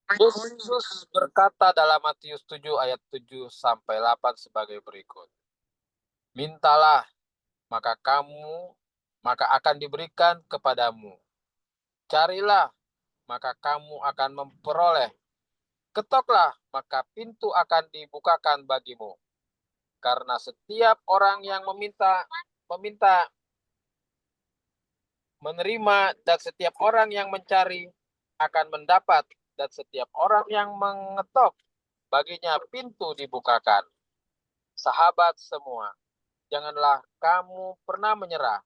Yesus berkata dalam Matius 7 ayat 7 sampai 8 sebagai berikut. Mintalah, maka akan diberikan kepadamu. Carilah, maka kamu akan memperoleh. Ketoklah, maka pintu akan dibukakan bagimu. Karena setiap orang yang meminta menerima, dan setiap orang yang mencari akan mendapat, dan setiap orang yang mengetok baginya pintu dibukakan. Sahabat semua, janganlah kamu pernah menyerah.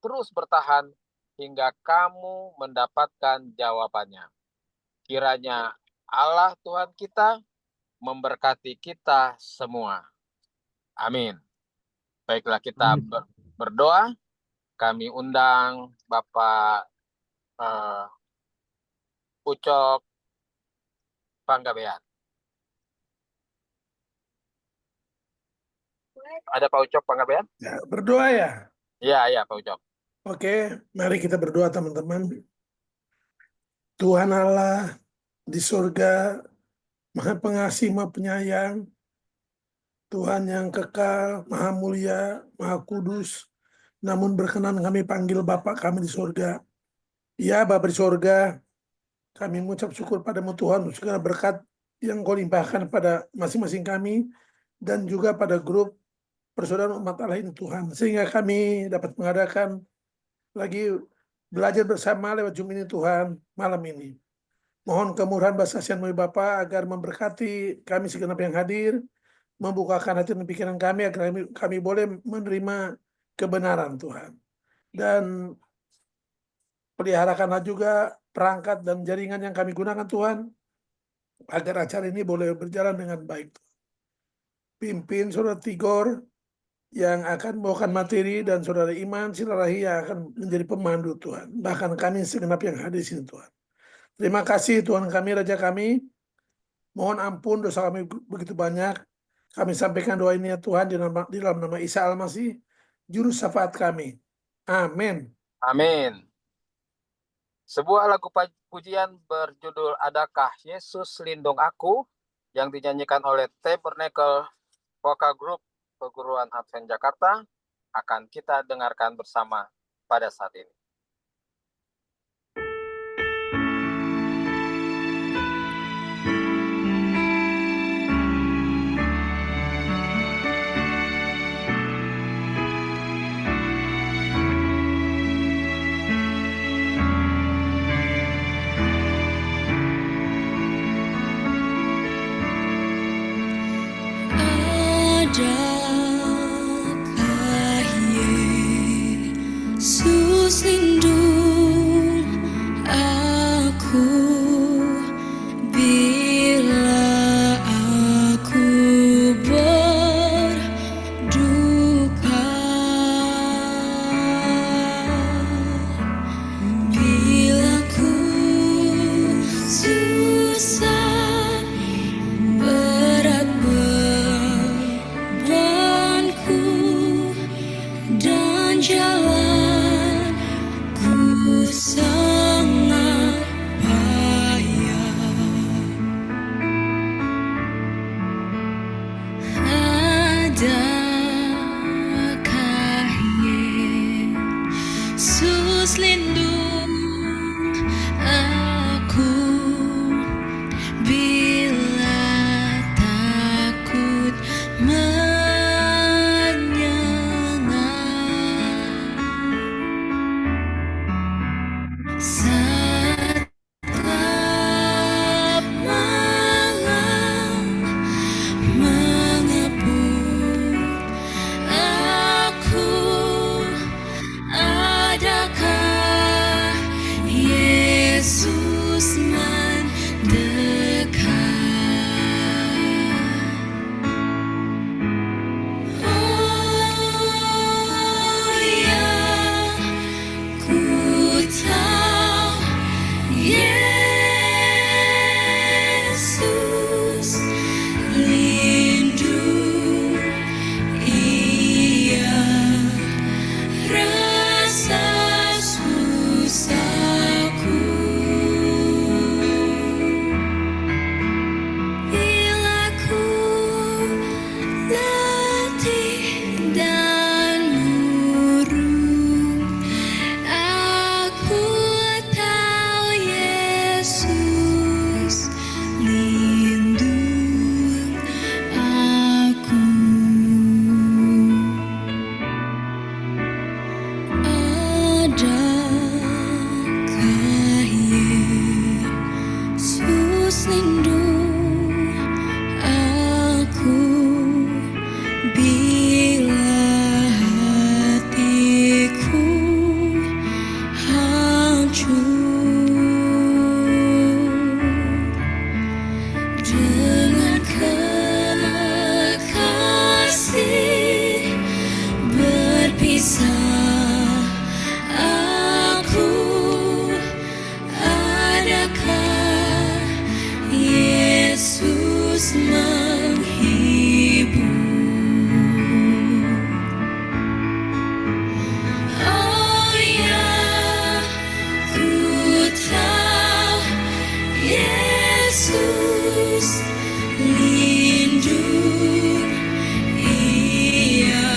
Terus bertahan hingga kamu mendapatkan jawabannya. Kiranya Allah Tuhan kita memberkati kita semua. Amin. Baiklah, kita berdoa. Kami undang Bapak Ucok Panggabean. Ada Pak Ucok Panggabean? Ya, berdoa ya? Iya, Pak Ucok. Oke, mari kita berdoa teman-teman. Tuhan Allah di surga, Maha Pengasih, Maha Penyayang, Tuhan yang kekal, Maha Mulia, Maha Kudus, namun berkenan kami panggil Bapa kami di surga. Ya Bapa di surga, kami mengucap syukur padamu Tuhan untuk segala berkat yang kau limpahkan pada masing-masing kami dan juga pada grup persaudaraan umat Allah ini Tuhan. Sehingga kami dapat mengadakan lagi belajar bersama lewat Zoom ini Tuhan malam ini. Mohon kemurahan belas kasihan-Mu Bapa agar memberkati kami segenap yang hadir, membukakan hati dan pikiran kami agar kami boleh menerima kebenaran Tuhan. Dan peliharakanlah juga perangkat dan jaringan yang kami gunakan Tuhan, agar acara ini boleh berjalan dengan baik. Pimpin Saudara Tigor yang akan membawakan materi dan Saudara Iman Silarahi yang akan menjadi pemandu Tuhan. Bahkan kami segenap yang hadir di sini Tuhan. Terima kasih Tuhan kami, Raja kami. Mohon ampun dosa kami begitu banyak. Kami sampaikan doa ini ya Tuhan di dalam nama Isa Al-Masih, Juru Syafaat kami. Amin. Amin. Sebuah lagu pujian berjudul Adakah Yesus Lindung Aku yang dinyanyikan oleh Tabernacle Vokal Group Perguruan Advent Jakarta akan kita dengarkan bersama pada saat ini. Adakah Yesus Yesus lindung aku bila hatiku hancur. Dengan kekasih berpisah aku, adakah Yesus menghibur? Oh ya, ku tahu Yesus lindung, Ia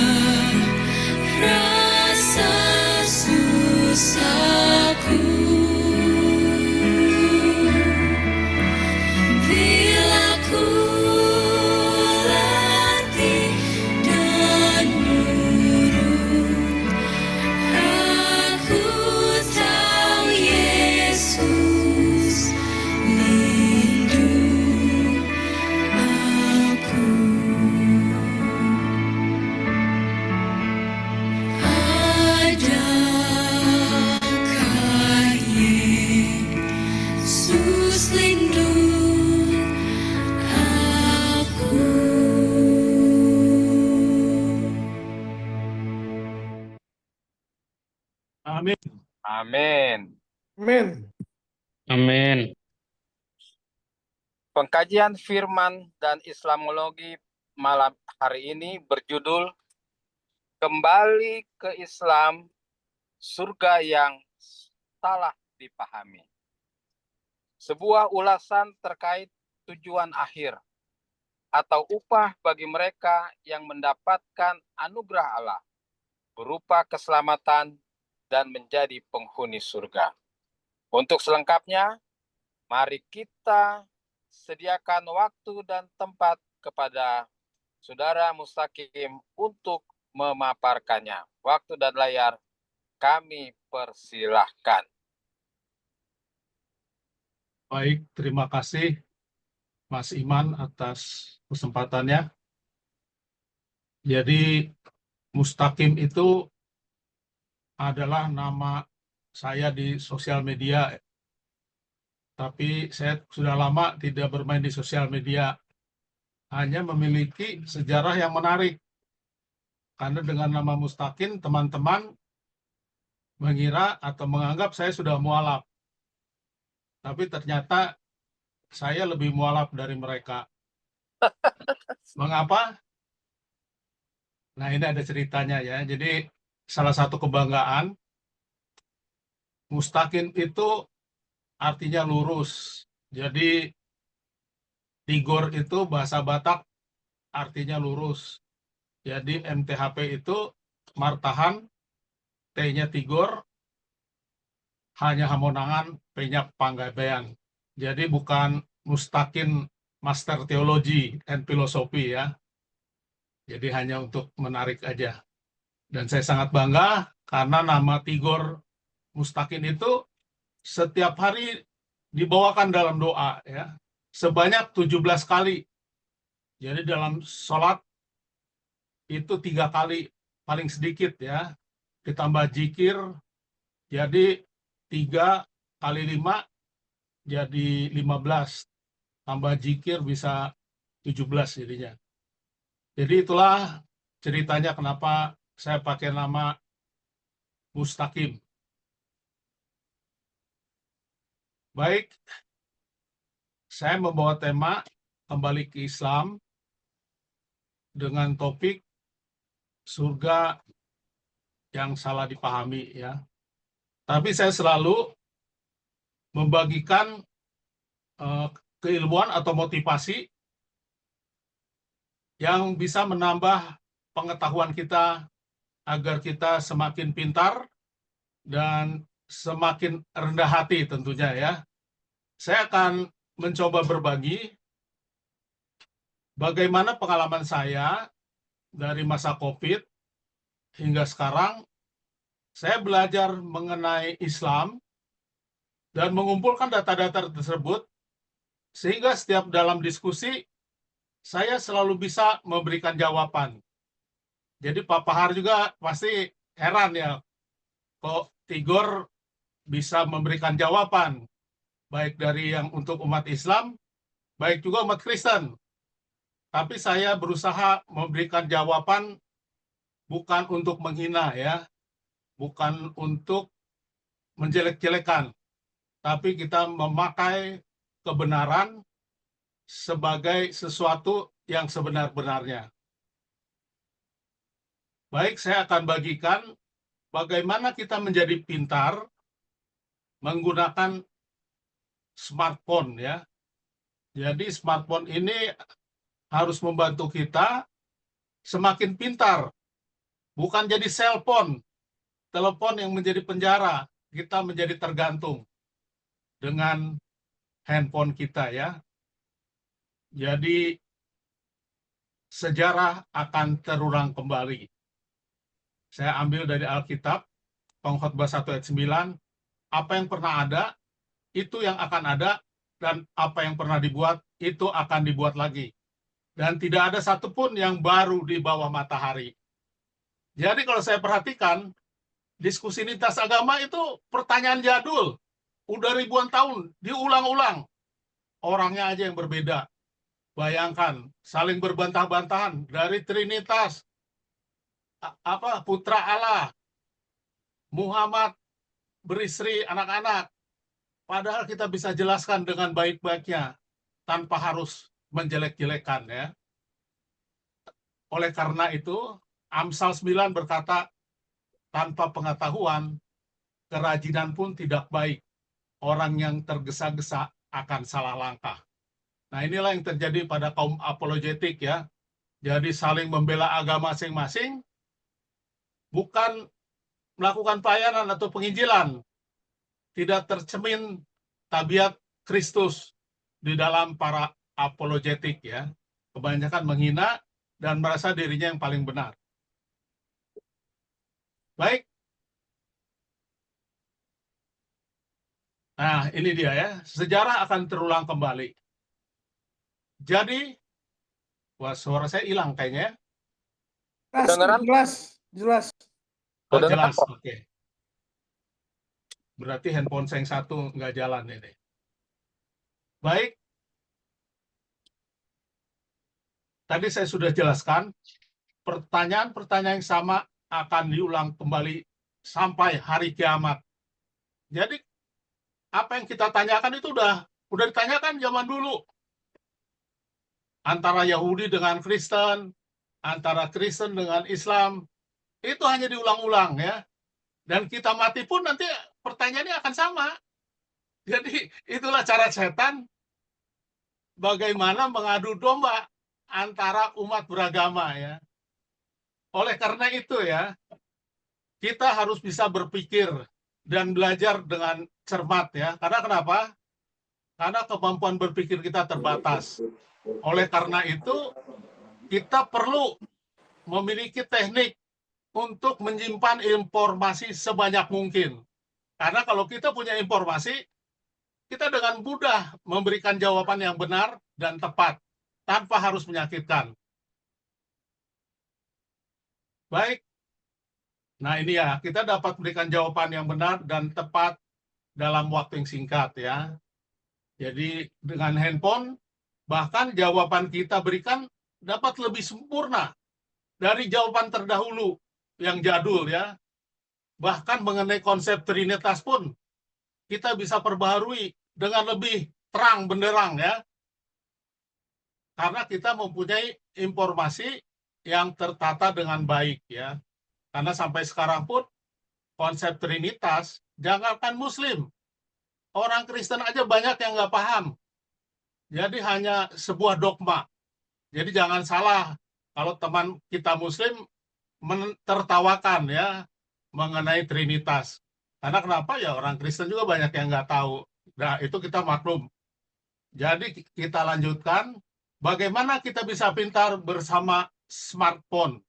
rasa susahku. Bila ku letih dan murung, aku tahu Yesus lindung aku. Adakah Yesus lindung aku? Amin. Amin. Amin. Amin. Pengkajian firman dan Islamologi malam hari ini berjudul Kembali ke Islam, Surga yang Salah Dipahami. Sebuah ulasan terkait tujuan akhir atau upah bagi mereka yang mendapatkan anugerah Allah berupa keselamatan dan menjadi penghuni surga. Untuk selengkapnya, mari kita sediakan waktu dan tempat kepada Saudara Mustaqim untuk memaparkannya. Waktu dan layar kami persilahkan. Baik, terima kasih Mas Iman atas kesempatannya. Jadi Mustaqim itu adalah nama saya di sosial media. Tapi saya sudah lama tidak bermain di sosial media. Hanya memiliki sejarah yang menarik. Karena dengan nama Mustaqim, teman-teman mengira atau menganggap saya sudah mualaf. Tapi ternyata saya lebih mualaf dari mereka. Mengapa? Nah, ini ada ceritanya ya. Jadi salah satu kebanggaan, Mustaqim itu artinya lurus. Jadi Tigor itu bahasa Batak artinya lurus. Jadi MTHP itu martahan, T-nya Tigor, hanya Hamonangan, P-nya Panggabean. Jadi bukan Mustaqim Master Teologi and Filosofi ya. Jadi hanya untuk menarik aja. Dan saya sangat bangga karena nama Tigor Mustaqim itu setiap hari dibawakan dalam doa ya. Sebanyak 17 kali. Jadi dalam sholat itu 3 kali paling sedikit ya. Ditambah zikir, jadi 3 kali 5 jadi 15. Tambah zikir bisa 17 jadinya. Jadi itulah ceritanya kenapa saya pakai nama Mustaqim. Baik, saya membawa tema kembali ke Islam dengan topik surga yang salah dipahami ya. Tapi saya selalu membagikan keilmuan atau motivasi yang bisa menambah pengetahuan kita agar kita semakin pintar dan semakin rendah hati tentunya ya. Saya akan mencoba berbagi bagaimana pengalaman saya dari masa COVID hingga sekarang. Saya belajar mengenai Islam dan mengumpulkan data-data tersebut Sehingga setiap dalam diskusi, saya selalu bisa memberikan jawaban. Jadi Pak Pahar juga pasti heran ya, kok Tigor bisa memberikan jawaban, baik dari yang untuk umat Islam, baik juga umat Kristen. Tapi saya berusaha memberikan jawaban bukan untuk menghina ya, bukan untuk menjelek-jelekan, tapi kita memakai kebenaran sebagai sesuatu yang sebenar-benarnya. Baik, saya akan bagikan bagaimana kita menjadi pintar menggunakan smartphone ya. Jadi smartphone ini harus membantu kita semakin pintar, bukan jadi cellphone, telepon yang menjadi penjara, kita menjadi tergantung dengan handphone kita ya. Jadi sejarah akan terulang kembali. Saya ambil dari Alkitab, Pengkhotbah 1 ayat 9, apa yang pernah ada, itu yang akan ada, dan apa yang pernah dibuat, itu akan dibuat lagi. Dan tidak ada satupun yang baru di bawah matahari. Jadi kalau saya perhatikan, diskusi lintas agama itu pertanyaan jadul. Udah ribuan tahun, diulang-ulang. Orangnya aja yang berbeda. Bayangkan, saling berbantah-bantahan dari Trinitas, Putra Allah, Muhammad beristri anak-anak. Padahal kita bisa jelaskan dengan baik-baiknya tanpa harus menjelek-jelekan ya. Oleh karena itu, Amsal 9 berkata, tanpa pengetahuan, kerajinan pun tidak baik. Orang yang tergesa-gesa akan salah langkah. Nah, inilah yang terjadi pada kaum apologetik ya. Jadi saling membela agama masing-masing, bukan melakukan pelayanan atau penginjilan. Tidak tercermin tabiat Kristus di dalam para apologetik ya. Kebanyakan menghina dan merasa dirinya yang paling benar. Baik. Nah, ini dia ya. Sejarah akan terulang kembali. Jadi, wah suara saya hilang kayaknya. Kedengeran? Jelas. Oh, Kedengeran jelas, kok. oke. Berarti handphone saya yang satu nggak jalan ini. Baik. Tadi saya sudah jelaskan, pertanyaan-pertanyaan yang sama akan diulang kembali sampai hari kiamat. Jadi, apa yang kita tanyakan itu udah ditanyakan zaman dulu. Antara Yahudi dengan Kristen, antara Kristen dengan Islam, itu hanya diulang-ulang ya. Dan kita mati pun nanti pertanyaannya akan sama. Jadi itulah cara setan bagaimana mengadu domba antara umat beragama ya. Oleh karena itu ya, kita harus bisa berpikir dan belajar dengan cermat ya. Karena kenapa? Karena kemampuan berpikir kita terbatas. Oleh karena itu, kita perlu memiliki teknik untuk menyimpan informasi sebanyak mungkin. Karena kalau kita punya informasi, kita dengan mudah memberikan jawaban yang benar dan tepat, tanpa harus menyakitkan. Baik, nah ini ya, kita dapat memberikan jawaban yang benar dan tepat dalam waktu yang singkat ya. Jadi dengan handphone, bahkan jawaban kita berikan dapat lebih sempurna dari jawaban terdahulu yang jadul ya. Bahkan mengenai konsep Trinitas pun kita bisa perbaharui dengan lebih terang benderang ya. Karena kita mempunyai informasi yang tertata dengan baik ya. Karena sampai sekarang pun konsep Trinitas, jangankan Muslim, orang Kristen aja banyak yang nggak paham. Jadi hanya sebuah dogma. Jadi jangan salah kalau teman kita Muslim tertawakan ya mengenai Trinitas. Karena kenapa ya orang Kristen juga banyak yang nggak tahu. Nah itu kita maklum. Jadi kita lanjutkan. Bagaimana kita bisa pintar bersama smartphone.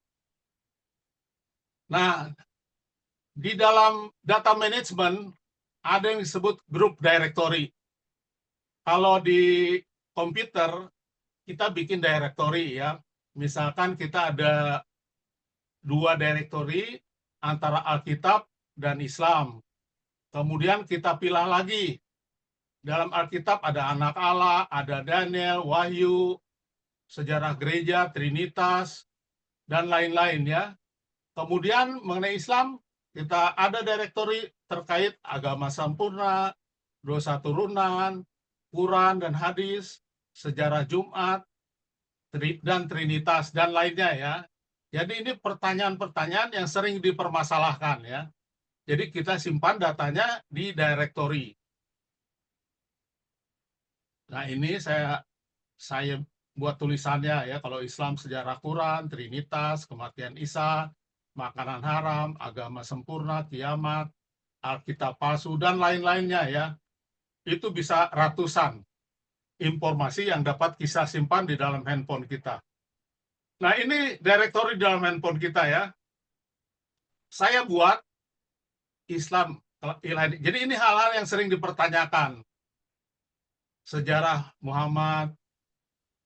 Nah di dalam data management ada yang disebut group directory. Kalau di komputer, kita bikin directory ya. Misalkan kita ada 2 directory antara Alkitab dan Islam. Kemudian kita pilih lagi. Dalam Alkitab ada Anak Allah, ada Daniel, Wahyu, sejarah gereja, Trinitas, dan lain-lain ya. Kemudian mengenai Islam, kita ada directory terkait agama sempurna, dosa turunan, Quran dan hadis, sejarah Jumat, dan Trinitas, dan lainnya ya. Jadi ini pertanyaan-pertanyaan yang sering dipermasalahkan ya. Jadi kita simpan datanya di directory. Nah ini saya buat tulisannya ya, kalau Islam sejarah Quran, Trinitas, kematian Isa, makanan haram, agama sempurna, kiamat, Alkitab palsu, dan lain-lainnya ya. Itu bisa ratusan informasi yang dapat kita simpan di dalam handphone kita. Nah ini directory di dalam handphone kita ya. Saya buat Islam. Jadi ini hal-hal yang sering dipertanyakan. Sejarah Muhammad,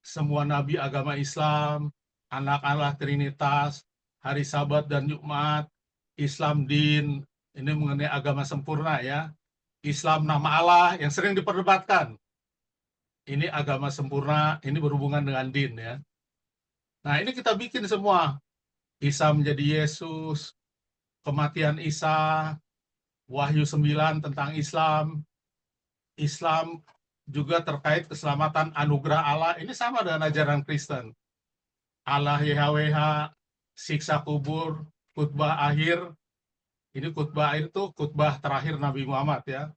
semua nabi agama Islam, Anak Allah Trinitas, hari Sabat dan Jumat, Islam din, ini mengenai agama sempurna ya. Islam nama Allah yang sering diperdebatkan. Ini agama sempurna, ini berhubungan dengan din ya. Nah ini kita bikin semua. Isa menjadi Yesus, kematian Isa, Wahyu 9 tentang Islam, Islam juga terkait keselamatan anugerah Allah, ini sama dengan ajaran Kristen. Allah YHWH, siksa kubur, khutbah akhir, ini khutbah akhir itu khutbah terakhir Nabi Muhammad ya.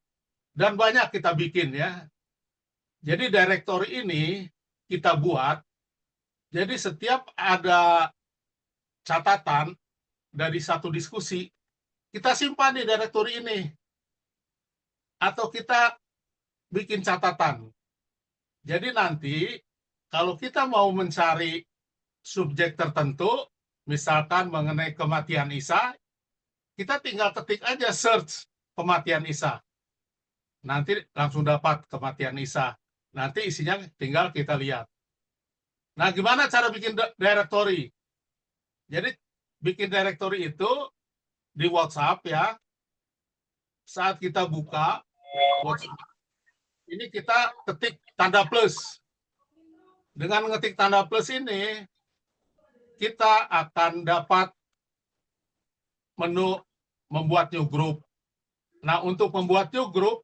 Dan banyak kita bikin ya. Jadi directory ini kita buat, jadi setiap ada catatan dari satu diskusi, kita simpan di directory ini. Atau kita bikin catatan. Jadi nanti kalau kita mau mencari subjek tertentu, misalkan mengenai kematian Isa, kita tinggal ketik aja search kematian Isa. Nanti langsung dapat kematian Isa. Nanti isinya tinggal kita lihat. Nah, gimana cara bikin directory? Jadi bikin directory itu di WhatsApp ya. Saat kita buka WhatsApp, ini kita ketik tanda plus. Dengan ngetik tanda plus ini, kita akan dapat menu membuat new group. Nah, untuk membuat new group,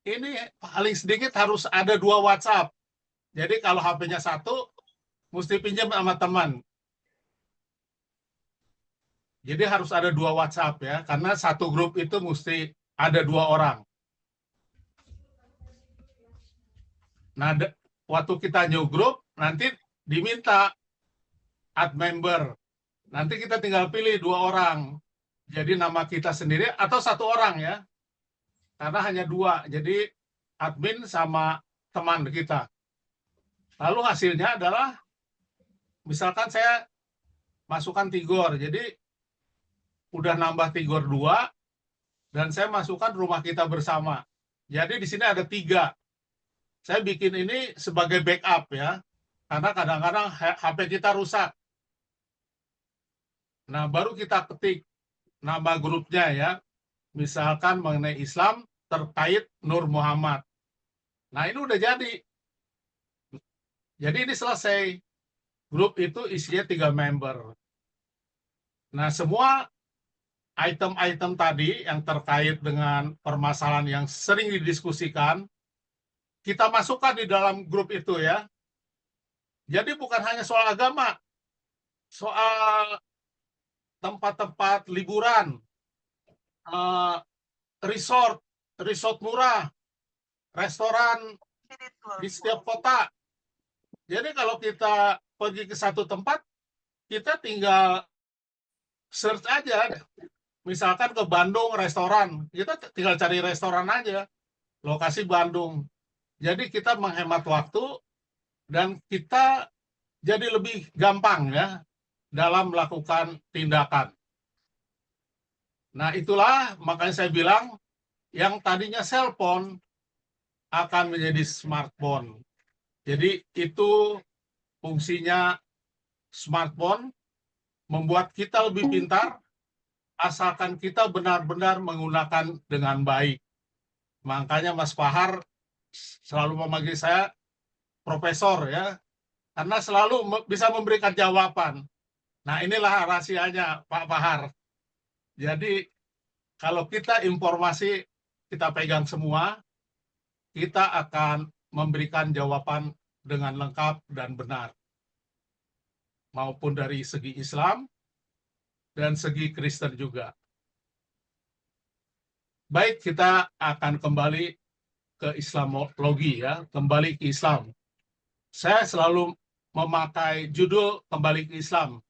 ini paling sedikit harus ada 2 WhatsApp. Jadi kalau HP-nya 1, mesti pinjam sama teman. Jadi harus ada 2 WhatsApp ya, karena satu grup itu mesti ada 2 orang. Nah, waktu kita new group, nanti diminta add member. Nanti kita tinggal pilih 2 orang. Jadi nama kita sendiri atau 1 orang ya. Karena hanya 2. Jadi admin sama teman kita. Lalu hasilnya adalah, misalkan saya masukkan Tigor. Jadi udah nambah Tigor 2, dan saya masukkan rumah kita bersama. Jadi di sini ada 3. Saya bikin ini sebagai backup ya, karena kadang-kadang HP kita rusak. Nah, baru kita ketik nama grupnya ya, misalkan mengenai Islam terkait Nur Muhammad. Nah, ini udah jadi. Jadi ini selesai. Grup itu isinya 3 member. Nah, semua item-item tadi yang terkait dengan permasalahan yang sering didiskusikan, kita masukkan di dalam grup itu ya. Jadi bukan hanya soal agama, soal tempat-tempat liburan, resort murah, restoran di setiap kota. Jadi kalau kita pergi ke satu tempat, kita tinggal search aja. Misalkan ke Bandung restoran, kita tinggal cari restoran aja, lokasi Bandung. Jadi kita menghemat waktu dan kita jadi lebih gampang ya dalam melakukan tindakan. Nah, itulah makanya saya bilang yang tadinya cellphone akan menjadi smartphone. Jadi itu fungsinya smartphone, membuat kita lebih pintar, asalkan kita benar-benar menggunakan dengan baik. Makanya Mas Fahar selalu memanggil saya profesor ya, karena selalu bisa memberikan jawaban. Nah inilah rahasianya Pak Fahar. Jadi kalau kita informasi kita pegang semua, kita akan memberikan jawaban dengan lengkap dan benar. Maupun dari segi Islam dan segi Kristen juga. Baik, kita akan kembali ke Islamologi ya, kembali ke Islam. Saya selalu memakai judul kembali ke Islam.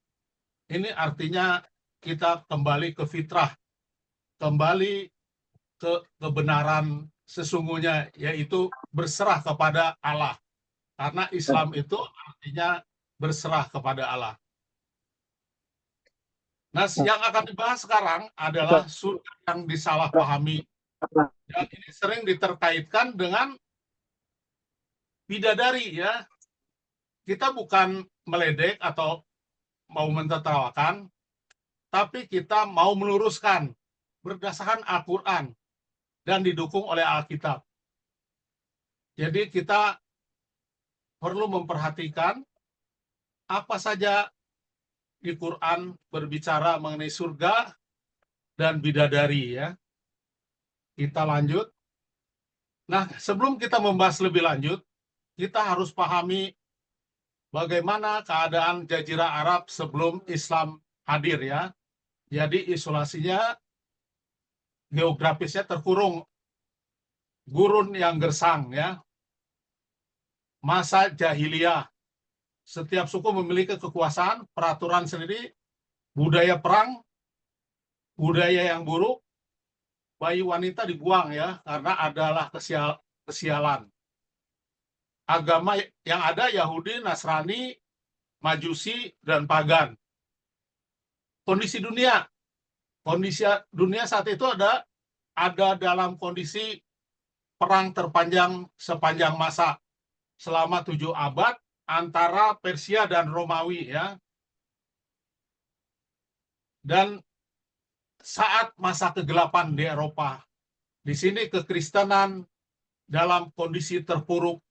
Ini artinya kita kembali ke fitrah, kembali ke kebenaran sesungguhnya, yaitu berserah kepada Allah. Karena Islam itu artinya berserah kepada Allah. Nah, yang akan dibahas sekarang adalah surga yang disalahpahami. Dan ini sering diterkaitkan dengan bidadari ya. Kita bukan meledek atau mau mentertawakan, tapi kita mau meluruskan berdasarkan Al-Quran dan didukung oleh Alkitab. Jadi kita perlu memperhatikan apa saja di Quran berbicara mengenai surga dan bidadari ya. Kita lanjut. Nah, sebelum kita membahas lebih lanjut, kita harus pahami bagaimana keadaan Jazirah Arab sebelum Islam hadir ya. Jadi isolasinya, geografisnya terkurung, gurun yang gersang ya. Masa jahiliyah. Setiap suku memiliki kekuasaan, peraturan sendiri, budaya perang, budaya yang buruk, bayi wanita dibuang ya, karena adalah kesialan. Agama yang ada Yahudi, Nasrani, Majusi, dan Pagan. Kondisi dunia saat itu ada dalam kondisi perang terpanjang sepanjang masa selama 7 abad antara Persia dan Romawi ya. Dan saat masa kegelapan di Eropa, di sini kekristenan dalam kondisi terpuruk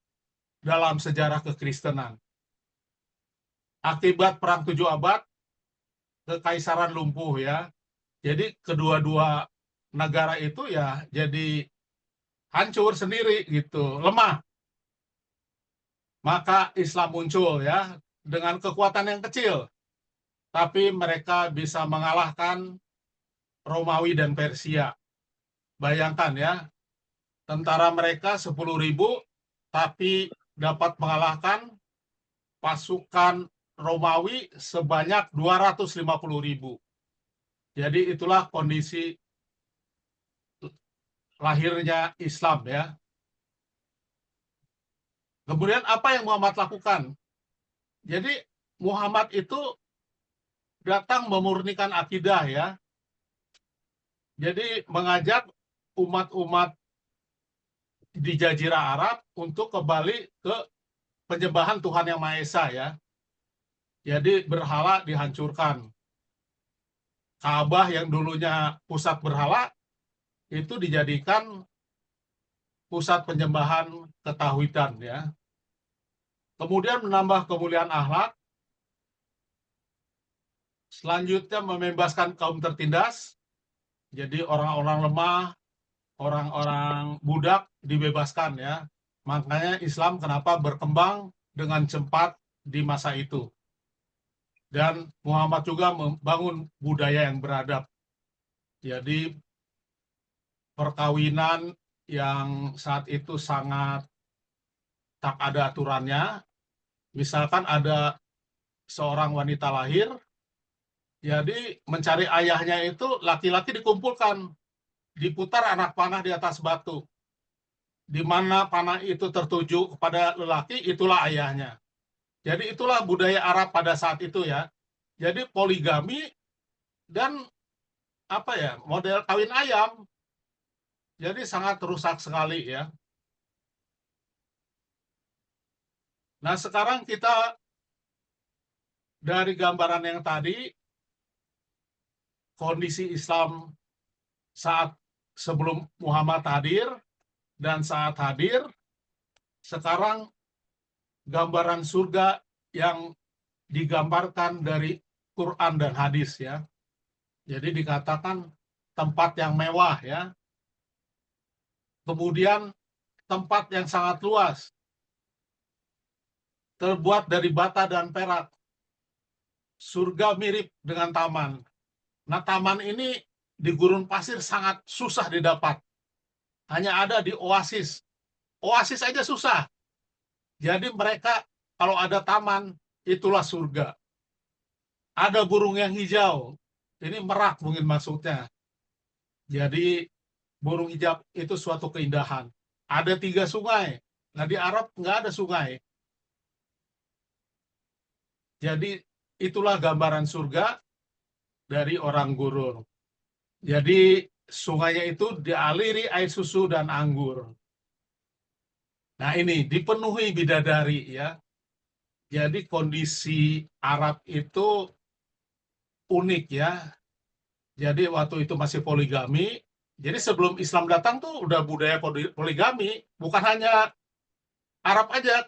dalam sejarah kekristenan. Akibat perang 7 abad, kekaisaran lumpuh ya. Jadi kedua-dua negara itu ya jadi hancur sendiri gitu, lemah. Maka Islam muncul ya dengan kekuatan yang kecil, tapi mereka bisa mengalahkan Romawi dan Persia. Bayangkan ya, tentara mereka 10.000, tapi dapat mengalahkan pasukan Romawi sebanyak 250.000. Jadi itulah kondisi lahirnya Islam ya. Kemudian apa yang Muhammad lakukan? Jadi Muhammad itu datang memurnikan akidah ya. Jadi mengajak umat-umat di Jazirah Arab untuk kembali ke penyembahan Tuhan Yang Maha Esa ya. Jadi berhala dihancurkan. Ka'bah yang dulunya pusat berhala itu dijadikan pusat penyembahan ketauhidan ya. Kemudian menambah kemuliaan akhlak. Selanjutnya membebaskan kaum tertindas. Jadi orang-orang lemah, orang-orang budak dibebaskan ya. Makanya Islam kenapa berkembang dengan cepat di masa itu. Dan Muhammad juga membangun budaya yang beradab. Jadi perkawinan yang saat itu sangat tak ada aturannya. Misalkan ada seorang wanita lahir, jadi mencari ayahnya itu laki-laki dikumpulkan, diputar anak panah di atas batu. Di mana panah itu tertuju kepada lelaki, itulah ayahnya. Jadi itulah budaya Arab pada saat itu ya. Jadi poligami dan model kawin ayam. Jadi sangat rusak sekali ya. Nah, sekarang kita dari gambaran yang tadi, kondisi Islam saat sebelum Muhammad hadir dan saat hadir, sekarang gambaran surga yang digambarkan dari Quran dan hadis ya. Jadi dikatakan tempat yang mewah ya. Kemudian tempat yang sangat luas, terbuat dari bata dan perak. Surga mirip dengan taman. Nah, taman ini di gurun pasir sangat susah didapat. Hanya ada di oasis. Oasis aja susah. Jadi mereka kalau ada taman, itulah surga. Ada burung yang hijau. Ini merak mungkin maksudnya. Jadi burung hijau itu suatu keindahan. Ada 3 sungai. Nah, di Arab nggak ada sungai. Jadi itulah gambaran surga dari orang gurun. Jadi sungainya itu dialiri air susu dan anggur. Nah, ini dipenuhi bidadari ya. Jadi kondisi Arab itu unik ya. Jadi waktu itu masih poligami. Jadi sebelum Islam datang tuh udah budaya poligami. Bukan hanya Arab aja,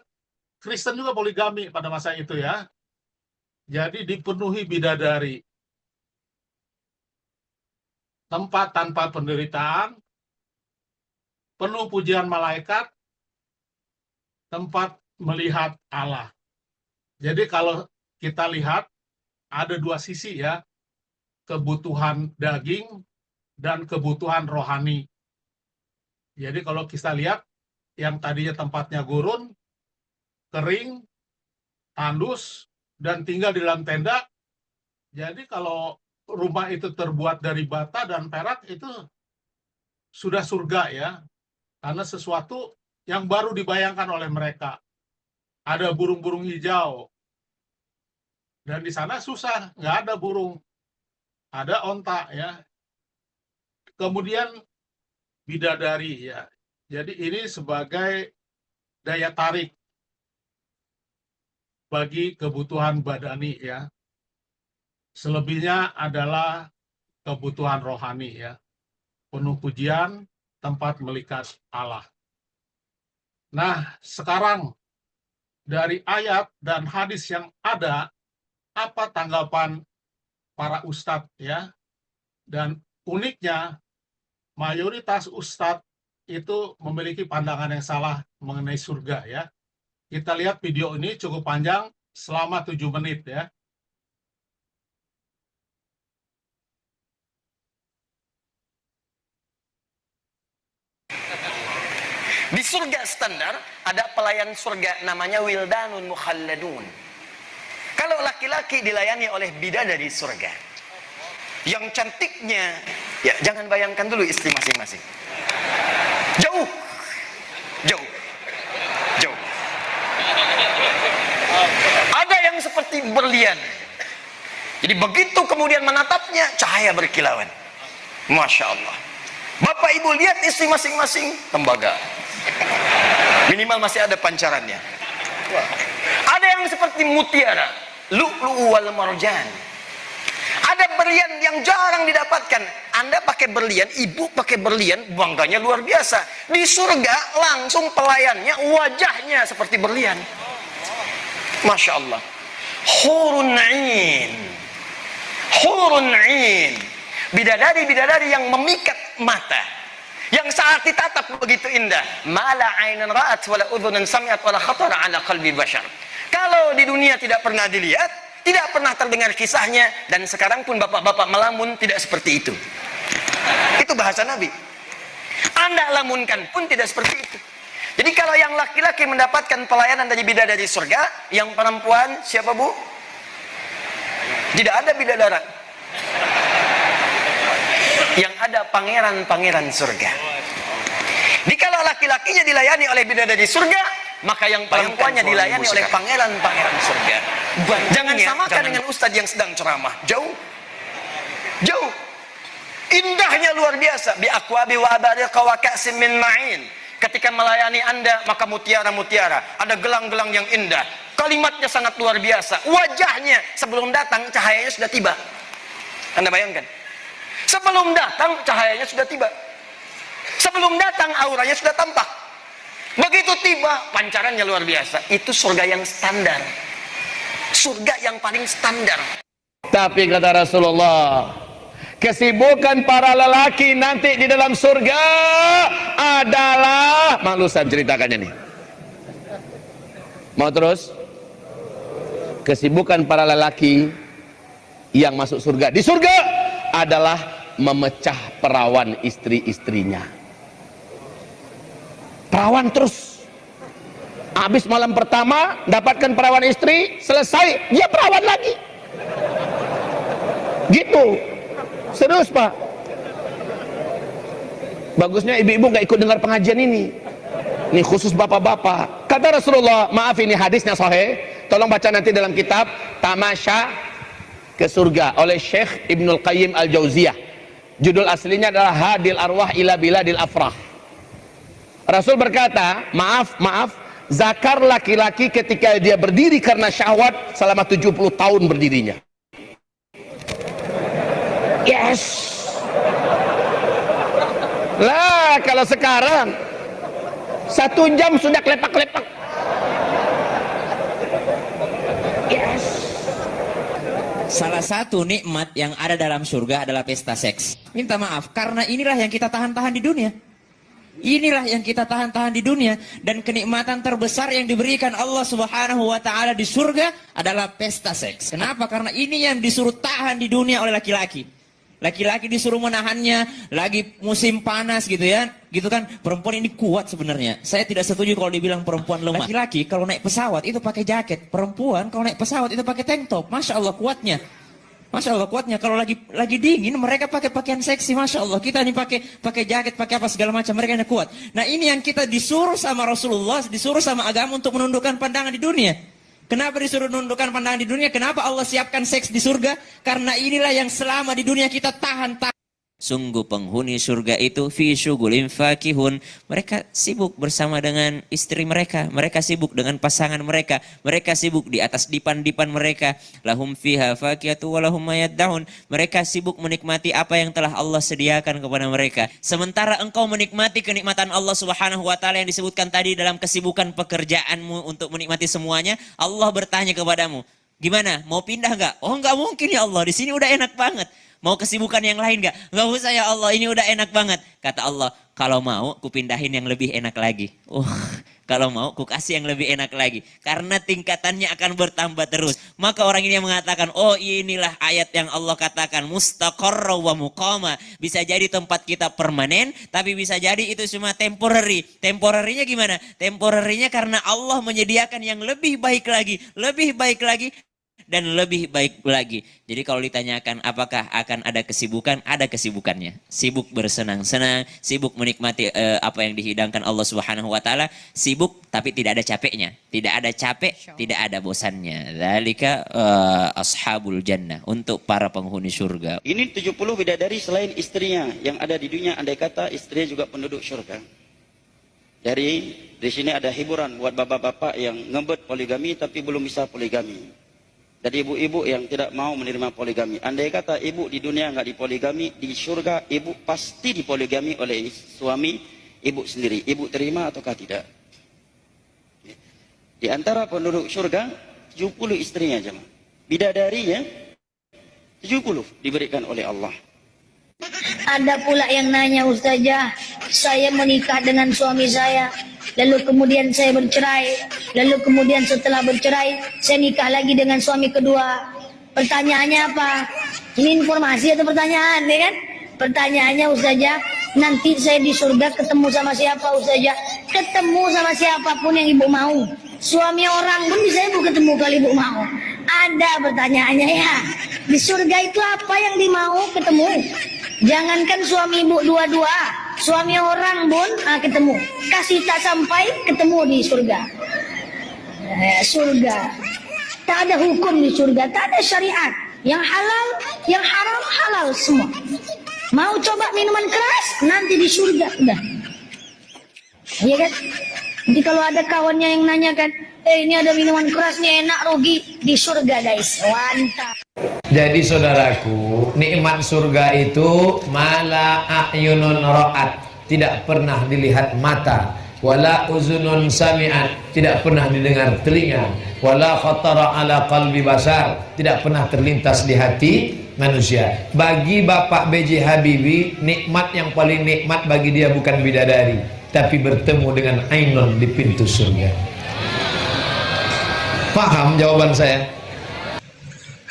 Kristen juga poligami pada masa itu ya. Jadi dipenuhi bidadari. Tempat tanpa penderitaan, penuh pujian malaikat, tempat melihat Allah. Jadi kalau kita lihat ada 2 sisi ya, kebutuhan daging dan kebutuhan rohani. Jadi kalau kita lihat yang tadinya tempatnya gurun, kering, tandus, dan tinggal di dalam tenda, jadi kalau rumah itu terbuat dari bata dan perak itu sudah surga ya, karena sesuatu yang baru dibayangkan oleh mereka. Ada burung-burung hijau, dan di sana susah, nggak ada burung, ada onta ya. Kemudian bidadari ya, jadi ini sebagai daya tarik bagi kebutuhan badani ya. Selebihnya adalah kebutuhan rohani ya. Penuh pujian, tempat melihat Allah. Nah, sekarang dari ayat dan hadis yang ada, apa tanggapan para ustadz ya? Dan uniknya, mayoritas ustadz itu memiliki pandangan yang salah mengenai surga ya. Kita lihat video ini cukup panjang, selama 7 menit ya. Di surga standar ada pelayan surga namanya wildanun mukhalladun. Kalau laki-laki dilayani oleh bidadari surga, yang cantiknya, ya jangan bayangkan dulu istri masing-masing. Jauh, jauh, jauh. Ada yang seperti berlian. Jadi begitu kemudian menatapnya, cahaya berkilauan. Masya Allah. Bapak ibu lihat istri masing-masing, tembaga. Minimal masih ada pancarannya. Ada yang seperti mutiara, lu'lu' wal marjan. Ada berlian yang jarang didapatkan. Anda pakai berlian, ibu pakai berlian, bangganya luar biasa. Di surga langsung pelayannya, wajahnya seperti berlian. Masya Allah. Hurun 'ain. Hurun 'ain. Bidadari-bidadari yang memikat mata, yang saat ditatap begitu indah. Mala 'ainan ra'at wala udhunan sami'at wala khatara 'ala qalbi bashar. Kalau di dunia tidak pernah dilihat, tidak pernah terdengar kisahnya, dan sekarang pun bapak-bapak melamun tidak seperti itu. Itu bahasa Nabi. Anda lamunkan pun tidak seperti itu. Jadi kalau yang laki-laki mendapatkan pelayanan dari bidadari surga, yang perempuan siapa bu? Tidak ada bidadara. Yang ada pangeran-pangeran surga. Jikalau laki-lakinya dilayani oleh bidadari surga, maka yang perempuannya dilayani oleh pangeran-pangeran surga. Jangan samakan dengan ustadz yang sedang ceramah. Jauh, jauh. Indahnya luar biasa. Bi aqwabi wa abariqa wa ka'sin min ma'in. Ketika melayani Anda, maka mutiara-mutiara, ada gelang-gelang yang indah. Kalimatnya sangat luar biasa. Wajahnya sebelum datang cahayanya sudah tiba. Anda bayangkan. Sebelum datang cahayanya sudah tiba. Sebelum datang auranya sudah tampak. Begitu tiba pancarannya luar biasa. Itu surga yang standar. Surga yang paling standar. Tapi kata Rasulullah, kesibukan para lelaki nanti di dalam surga adalah, malu saya ceritakannya nih. Mau terus? Kesibukan para lelaki yang masuk surga di surga adalah memecah perawan istri-istrinya. Perawan terus. Habis malam pertama dapatkan perawan istri, selesai dia perawan lagi. Gitu. Serius Pak. Bagusnya ibu-ibu gak ikut dengar pengajian ini. Ini khusus bapak-bapak. Kata Rasulullah, maaf ini hadisnya sahih, tolong baca nanti dalam kitab Tamasya ke Surga oleh Syekh Ibnul Qayyim Al-Jauziyah. Judul aslinya adalah Hadil Arwah ila Biladil Afrah. Rasul berkata, maaf, zakar laki-laki ketika dia berdiri karena syahwat selama 70 tahun berdirinya. Yes. Lah kalau sekarang 1 jam sudah klepak-klepak. Yes. Salah satu nikmat yang ada dalam surga adalah pesta seks. Minta maaf, karena inilah yang kita tahan-tahan di dunia. Inilah yang kita tahan-tahan di dunia. Dan kenikmatan terbesar yang diberikan Allah Subhanahu wa ta'ala di surga adalah pesta seks. Kenapa? Karena ini yang disuruh tahan di dunia oleh laki-laki. Laki-laki disuruh menahannya, lagi musim panas gitu ya. Gitu kan, perempuan ini kuat sebenarnya. Saya tidak setuju kalau dibilang perempuan lemah. Laki-laki kalau naik pesawat itu pakai jaket. Perempuan kalau naik pesawat itu pakai tank top. Masya Allah kuatnya. Masya Allah kuatnya. Kalau lagi dingin mereka pakai pakaian seksi. Masya Allah. Kita ini pakai jaket, pakai apa segala macam. Mereka ini kuat. Nah ini yang kita disuruh sama Rasulullah, disuruh sama agama untuk menundukkan pandangan di dunia. Kenapa disuruh menundukkan pandangan di dunia? Kenapa Allah siapkan seks di surga? Karena inilah yang selama di dunia kita tahan-tahan. Sungguh penghuni surga itu fi syugulin fakihun. Mereka sibuk bersama dengan istri mereka. Mereka sibuk dengan pasangan mereka. Mereka sibuk di atas dipan-dipan mereka. Lahum fiha fakiyatu walahum mayaddaun. Mereka sibuk menikmati apa yang telah Allah sediakan kepada mereka. Sementara engkau menikmati kenikmatan Allah Subhanahu wa ta'ala yang disebutkan tadi dalam kesibukan pekerjaanmu untuk menikmati semuanya, Allah bertanya kepadamu, gimana? Mau pindah enggak? Oh enggak mungkin ya Allah, di sini udah enak banget. Mau kesibukan yang lain gak? Gak usah ya Allah, ini udah enak banget. Kata Allah, kalau mau ku pindahin yang lebih enak lagi. Kalau mau ku kasih yang lebih enak lagi. Karena tingkatannya akan bertambah terus. Maka orang ini yang mengatakan, oh inilah ayat yang Allah katakan, mustaqarra wa muqama. Bisa jadi tempat kita permanen, tapi bisa jadi itu cuma temporary. Temporary-nya gimana? Temporary-nya karena Allah menyediakan yang lebih baik lagi. Lebih baik lagi. Dan lebih baik lagi. Jadi kalau ditanyakan apakah akan ada kesibukan, ada kesibukannya. Sibuk bersenang-senang, sibuk menikmati apa yang dihidangkan Allah Subhanahu wa ta'ala. Sibuk tapi tidak ada capeknya. Tidak ada capek, tidak ada bosannya. Dzalika ashabul jannah, untuk para penghuni surga. Ini 70 bidadari selain istrinya yang ada di dunia, andai kata istrinya juga penduduk surga. Jadi di sini ada hiburan buat bapak-bapak yang ngebet poligami tapi belum bisa poligami. Jadi ibu-ibu yang tidak mau menerima poligami. Andai kata ibu di dunia nggak dipoligami, di surga ibu pasti dipoligami oleh suami ibu sendiri. Ibu terima ataukah tidak? Di antara penduduk surga 70 istrinya jemaah. Bidadarinya 70 diberikan oleh Allah. Ada pula yang nanya, Ustazah, saya menikah dengan suami saya, lalu kemudian saya bercerai, lalu kemudian setelah bercerai saya nikah lagi dengan suami kedua. Pertanyaannya apa? Ini informasi atau pertanyaan, ya kan? Pertanyaannya, Ustazah, nanti saya di surga ketemu sama siapa, Ustazah? Ketemu sama siapapun yang ibu mau. Suami orang pun bisa ibu ketemu kalau ibu mau. Ada pertanyaannya ya. Di surga itu apa yang dimau ketemu? Jangankan suami ibu dua-dua, suami orang pun ketemu. Kasih tak sampai ketemu di surga. Surga. Tak ada hukum di surga, tak ada syariat. Yang halal, yang haram halal semua. Mau coba minuman keras, nanti di surga udah. Iya kan? Jadi kalau ada kawannya yang nanya kan, ini ada minuman keras nih enak rugi di surga guys. Mantap. Jadi saudaraku, nikmat surga itu mala a'yunun ra'at, tidak pernah dilihat mata, wala uzunun sami'at, tidak pernah didengar telinga, wala khatara ala qalbi basar, tidak pernah terlintas di hati manusia. Bagi Bapak B.J. Habibie, nikmat yang paling nikmat bagi dia bukan bidadari, tapi bertemu dengan Ainun di pintu surga. Paham jawaban saya?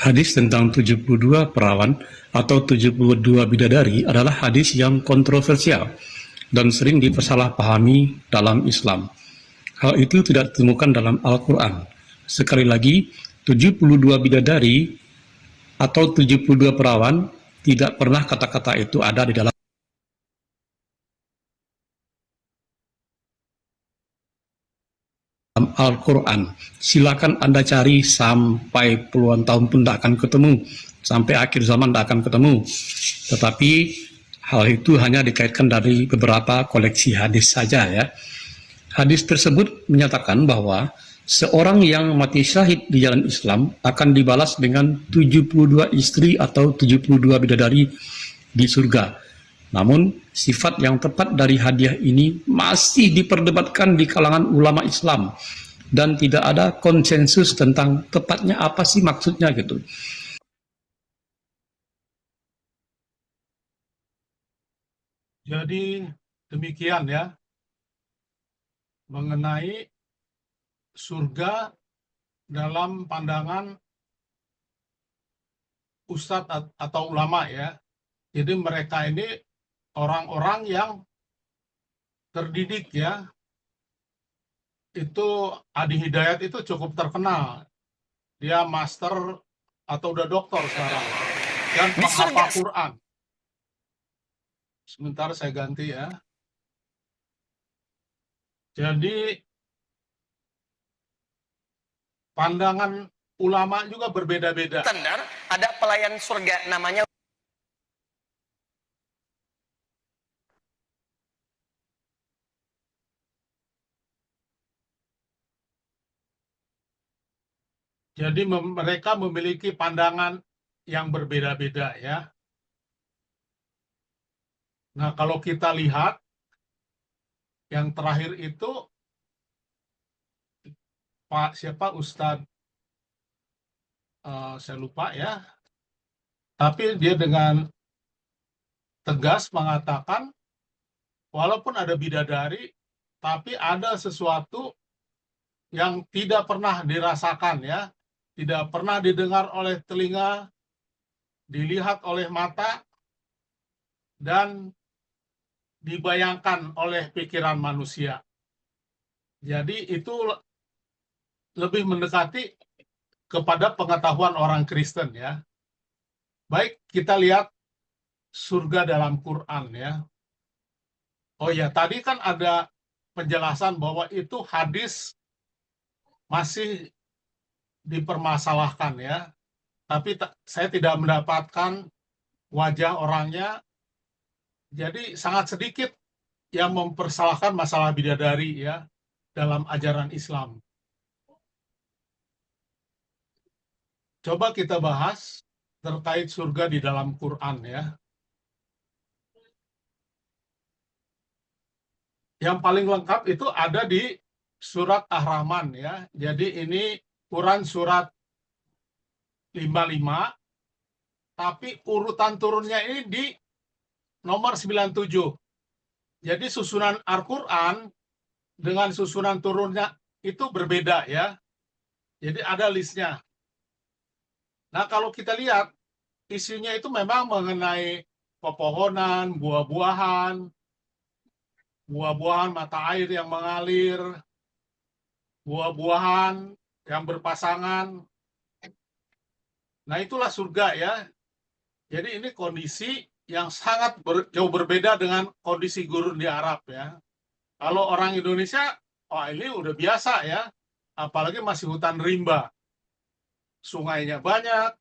Hadis tentang 72 perawan atau 72 bidadari adalah hadis yang kontroversial dan sering dipersalahpahami dalam Islam. Hal itu tidak ditemukan dalam Al-Quran. Sekali lagi, 72 bidadari atau 72 perawan, tidak pernah kata-kata itu ada di dalam Al-Quran. Silakan Anda cari sampai puluhan tahun pun tidak akan ketemu, sampai akhir zaman tidak akan ketemu. Tetapi hal itu hanya dikaitkan dari beberapa koleksi hadis saja ya. Hadis tersebut menyatakan bahwa seorang yang mati syahid di jalan Islam akan dibalas dengan 72 istri atau 72 bidadari di surga. Namun sifat yang tepat dari hadiah ini masih diperdebatkan di kalangan ulama Islam dan tidak ada konsensus tentang tepatnya apa sih maksudnya gitu. Jadi demikian ya mengenai surga dalam pandangan ustadz atau ulama ya. Jadi mereka ini orang-orang yang terdidik ya. Itu Adi Hidayat itu cukup terkenal. Dia master atau udah doktor sekarang. Dan penghafal Quran. Sebentar saya ganti ya. Jadi pandangan ulama juga berbeda-beda. Standar, ada pelayan surga namanya Jadi mereka memiliki pandangan yang berbeda-beda ya. Nah kalau kita lihat yang terakhir itu Pak siapa Ustadz saya lupa ya. Tapi dia dengan tegas mengatakan walaupun ada bidadari tapi ada sesuatu yang tidak pernah dirasakan ya. Tidak pernah didengar oleh telinga, dilihat oleh mata, dan dibayangkan oleh pikiran manusia. Jadi itu lebih mendekati kepada pengetahuan orang Kristen ya. Baik, kita lihat surga dalam Quran ya. Oh ya, tadi kan ada penjelasan bahwa itu hadis masih dipermasalahkan ya, tapi saya tidak mendapatkan wajah orangnya, jadi sangat sedikit yang mempersalahkan masalah bidadari ya dalam ajaran Islam. Coba kita bahas terkait surga di dalam Quran ya. Yang paling lengkap itu ada di surat Ar-Rahman ya. Jadi ini Quran surat 55, tapi urutan turunnya ini di nomor 97. Jadi susunan Al-Quran dengan susunan turunnya itu berbeda ya. Jadi ada listnya. Nah kalau kita lihat, isinya itu memang mengenai pepohonan, buah-buahan, mata air yang mengalir, buah-buahan yang berpasangan. Nah itulah surga ya. Jadi ini kondisi yang sangat jauh berbeda dengan kondisi gurun di Arab ya. Kalau orang Indonesia, ini udah biasa ya. Apalagi masih hutan rimba. Sungainya banyak.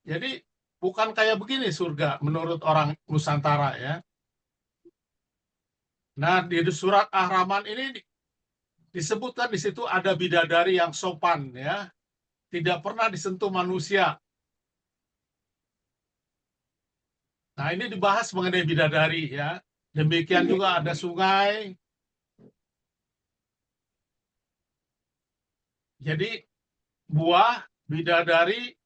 Jadi bukan kayak begini surga menurut orang Nusantara ya. Nah, di surat Ar-Rahman ini disebutkan di situ ada bidadari yang sopan, ya, tidak pernah disentuh manusia. Nah, ini dibahas mengenai bidadari, ya. Demikian juga ada sungai. Jadi buah, bidadari,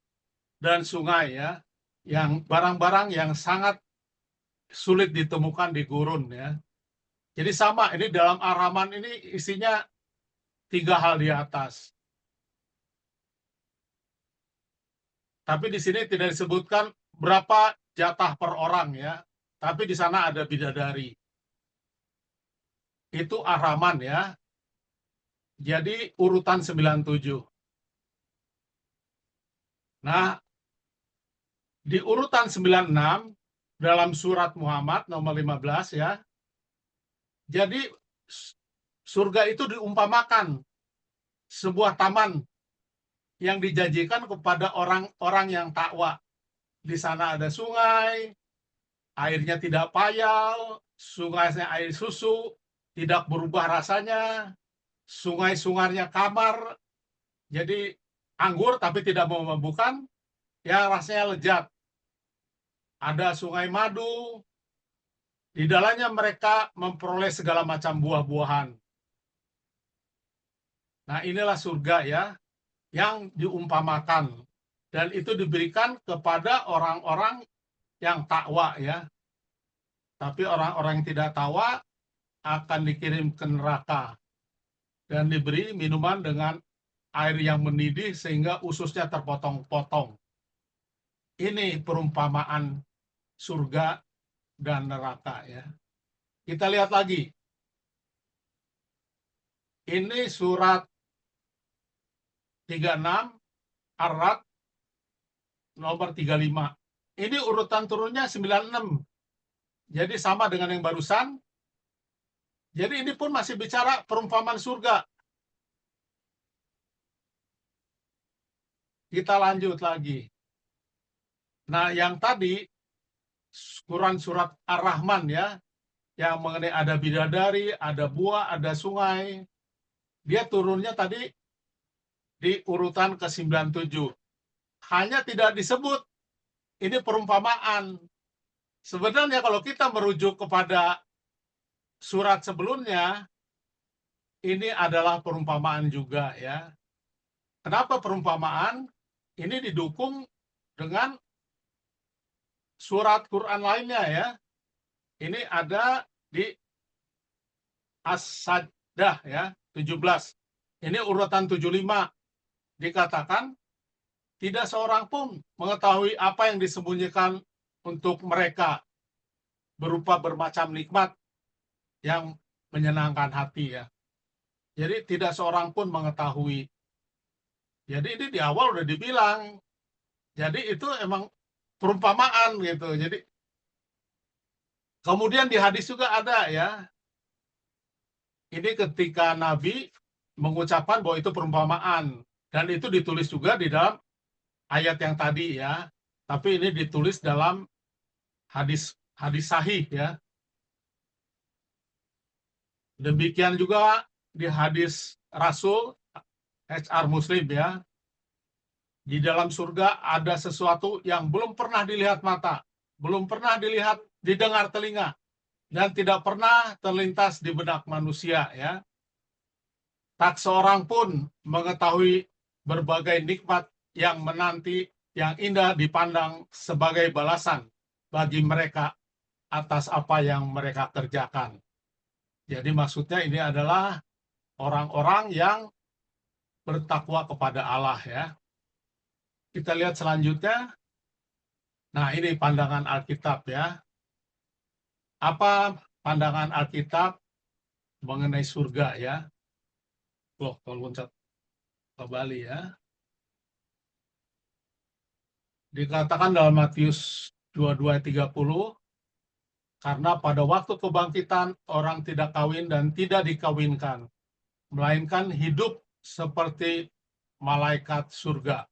dan sungai, ya, yang barang-barang yang sangat sulit ditemukan di gurun, ya. Jadi sama, ini dalam Ar-Rahman ini isinya 3 hal di atas. Tapi di sini tidak disebutkan berapa jatah per orang, ya. Tapi di sana ada bidadari. Itu Ar-Rahman, ya. Jadi urutan 97. Nah, di urutan 96 dalam surat Muhammad nomor 15, ya. Jadi surga itu diumpamakan sebuah taman yang dijanjikan kepada orang-orang yang takwa. Di sana ada sungai, airnya tidak payau, sungainya air susu, tidak berubah rasanya, sungai-sungainya kamar, jadi anggur tapi tidak memabukkan, ya rasanya lezat. Ada sungai madu, di dalamnya mereka memperoleh segala macam buah-buahan. Nah, inilah surga, ya, yang diumpamakan. Dan itu diberikan kepada orang-orang yang takwa, ya. Tapi orang-orang yang tidak takwa akan dikirim ke neraka dan diberi minuman dengan air yang mendidih sehingga ususnya terpotong-potong. Ini perumpamaan surga dan neraka, ya. Kita lihat lagi. Ini surat 36 Ar-Ra'd nomor 35. Ini urutan turunnya 96. Jadi sama dengan yang barusan. Jadi ini pun masih bicara perumpamaan surga. Kita lanjut lagi. Nah, yang tadi Quran surat Ar-Rahman, ya, yang mengenai ada bidadari, ada buah, ada sungai. Dia turunnya tadi di urutan ke-97. Hanya tidak disebut ini perumpamaan. Sebenarnya kalau kita merujuk kepada surat sebelumnya, ini adalah perumpamaan juga, ya. Kenapa perumpamaan? Ini didukung dengan surat Quran lainnya, ya. Ini ada di As-Sajdah, ya, 17. Ini urutan 75. Dikatakan tidak seorang pun mengetahui apa yang disembunyikan untuk mereka berupa bermacam nikmat yang menyenangkan hati, ya. Jadi tidak seorang pun mengetahui. Jadi ini di awal udah dibilang. Jadi itu emang perumpamaan gitu. Jadi kemudian di hadis juga ada, ya. Ini ketika Nabi mengucapkan bahwa itu perumpamaan, dan itu ditulis juga di dalam ayat yang tadi, ya. Tapi ini ditulis dalam hadis sahih, ya. Demikian juga di hadis Rasul HR Muslim, ya. Di dalam surga ada sesuatu yang belum pernah dilihat mata, belum pernah didengar telinga, dan tidak pernah terlintas di benak manusia, ya. Tak seorang pun mengetahui berbagai nikmat yang menanti, yang indah dipandang sebagai balasan bagi mereka atas apa yang mereka kerjakan. Jadi maksudnya ini adalah orang-orang yang bertakwa kepada Allah, ya. Kita lihat selanjutnya. Nah, ini pandangan Alkitab, ya. Apa pandangan Alkitab mengenai surga, ya? Loh, kalau loncat kembali, ya. Dikatakan dalam Matius 22:30, karena pada waktu kebangkitan orang tidak kawin dan tidak dikawinkan, melainkan hidup seperti malaikat surga.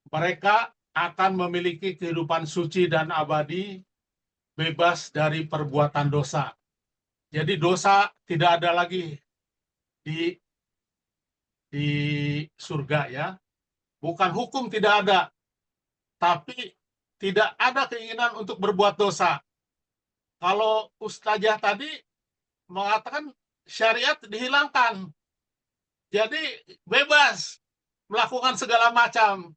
Mereka akan memiliki kehidupan suci dan abadi, bebas dari perbuatan dosa. Jadi dosa tidak ada lagi di surga ya. Bukan hukum tidak ada, tapi tidak ada keinginan untuk berbuat dosa. Kalau Ustazah tadi mengatakan syariat dihilangkan. Jadi bebas melakukan segala macam.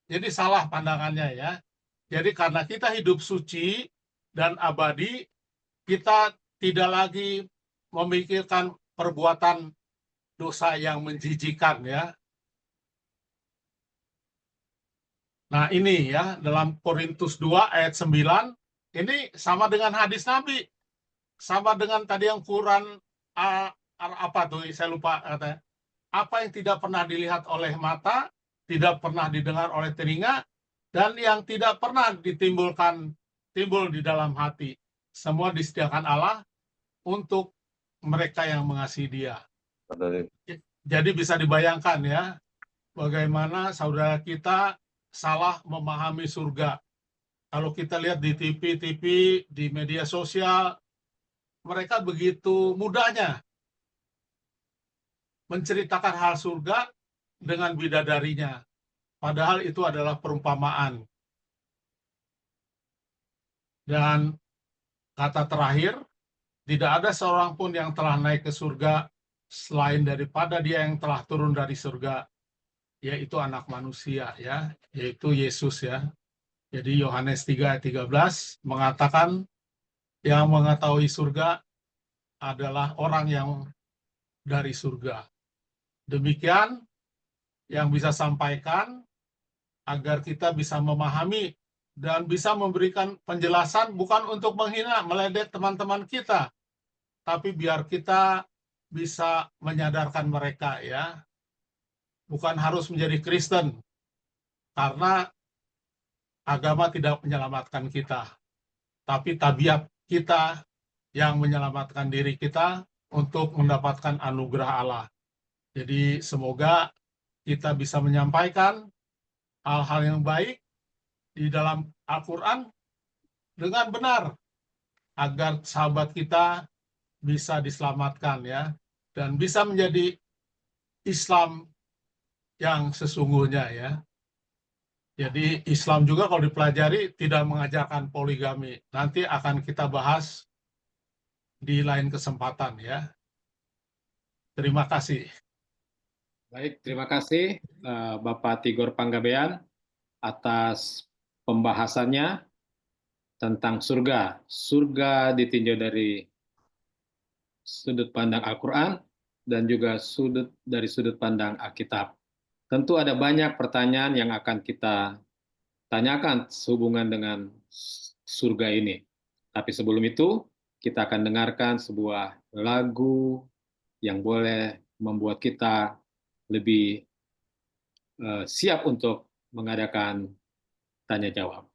Jadi salah pandangannya ya. Jadi karena kita hidup suci dan abadi, kita tidak lagi memikirkan perbuatan dosa yang menjijikan ya. Nah ini ya, dalam Korintus 2 ayat 9, ini sama dengan hadis Nabi. Sama dengan tadi yang Quran, apa tuh, saya lupa katanya. Apa yang tidak pernah dilihat oleh mata, tidak pernah didengar oleh telinga, dan yang tidak pernah timbul di dalam hati. Semua disediakan Allah untuk mereka yang mengasihi Dia. Jadi bisa dibayangkan ya, bagaimana saudara kita salah memahami surga. Kalau kita lihat di TV, di media sosial, mereka begitu mudahnya menceritakan hal surga dengan bidadarinya. Padahal itu adalah perumpamaan. Dan kata terakhir, tidak ada seorang pun yang telah naik ke surga selain daripada dia yang telah turun dari surga, yaitu anak manusia ya, yaitu Yesus ya. Jadi Yohanes 3 ayat 13 mengatakan yang mengetahui surga adalah orang yang dari surga. Demikian yang bisa sampaikan agar kita bisa memahami dan bisa memberikan penjelasan bukan untuk menghina, meledek teman-teman kita, tapi biar kita bisa menyadarkan mereka ya. Bukan harus menjadi Kristen, karena agama tidak menyelamatkan kita, tapi tabiat kita yang menyelamatkan diri kita untuk mendapatkan anugerah Allah. Jadi semoga kita bisa menyampaikan hal-hal yang baik di dalam Al-Quran dengan benar, agar sahabat kita bisa diselamatkan ya, dan bisa menjadi Islam yang sesungguhnya ya. Jadi Islam juga kalau dipelajari tidak mengajarkan poligami. Nanti akan kita bahas di lain kesempatan ya. Terima kasih. Baik, terima kasih Bapak Tigor Panggabean atas pembahasannya tentang surga. Surga ditinjau dari sudut pandang Al-Quran dan juga dari sudut pandang Alkitab. Tentu ada banyak pertanyaan yang akan kita tanyakan sehubungan dengan surga ini. Tapi sebelum itu, kita akan dengarkan sebuah lagu yang boleh membuat kita lebih siap untuk mengadakan tanya jawab.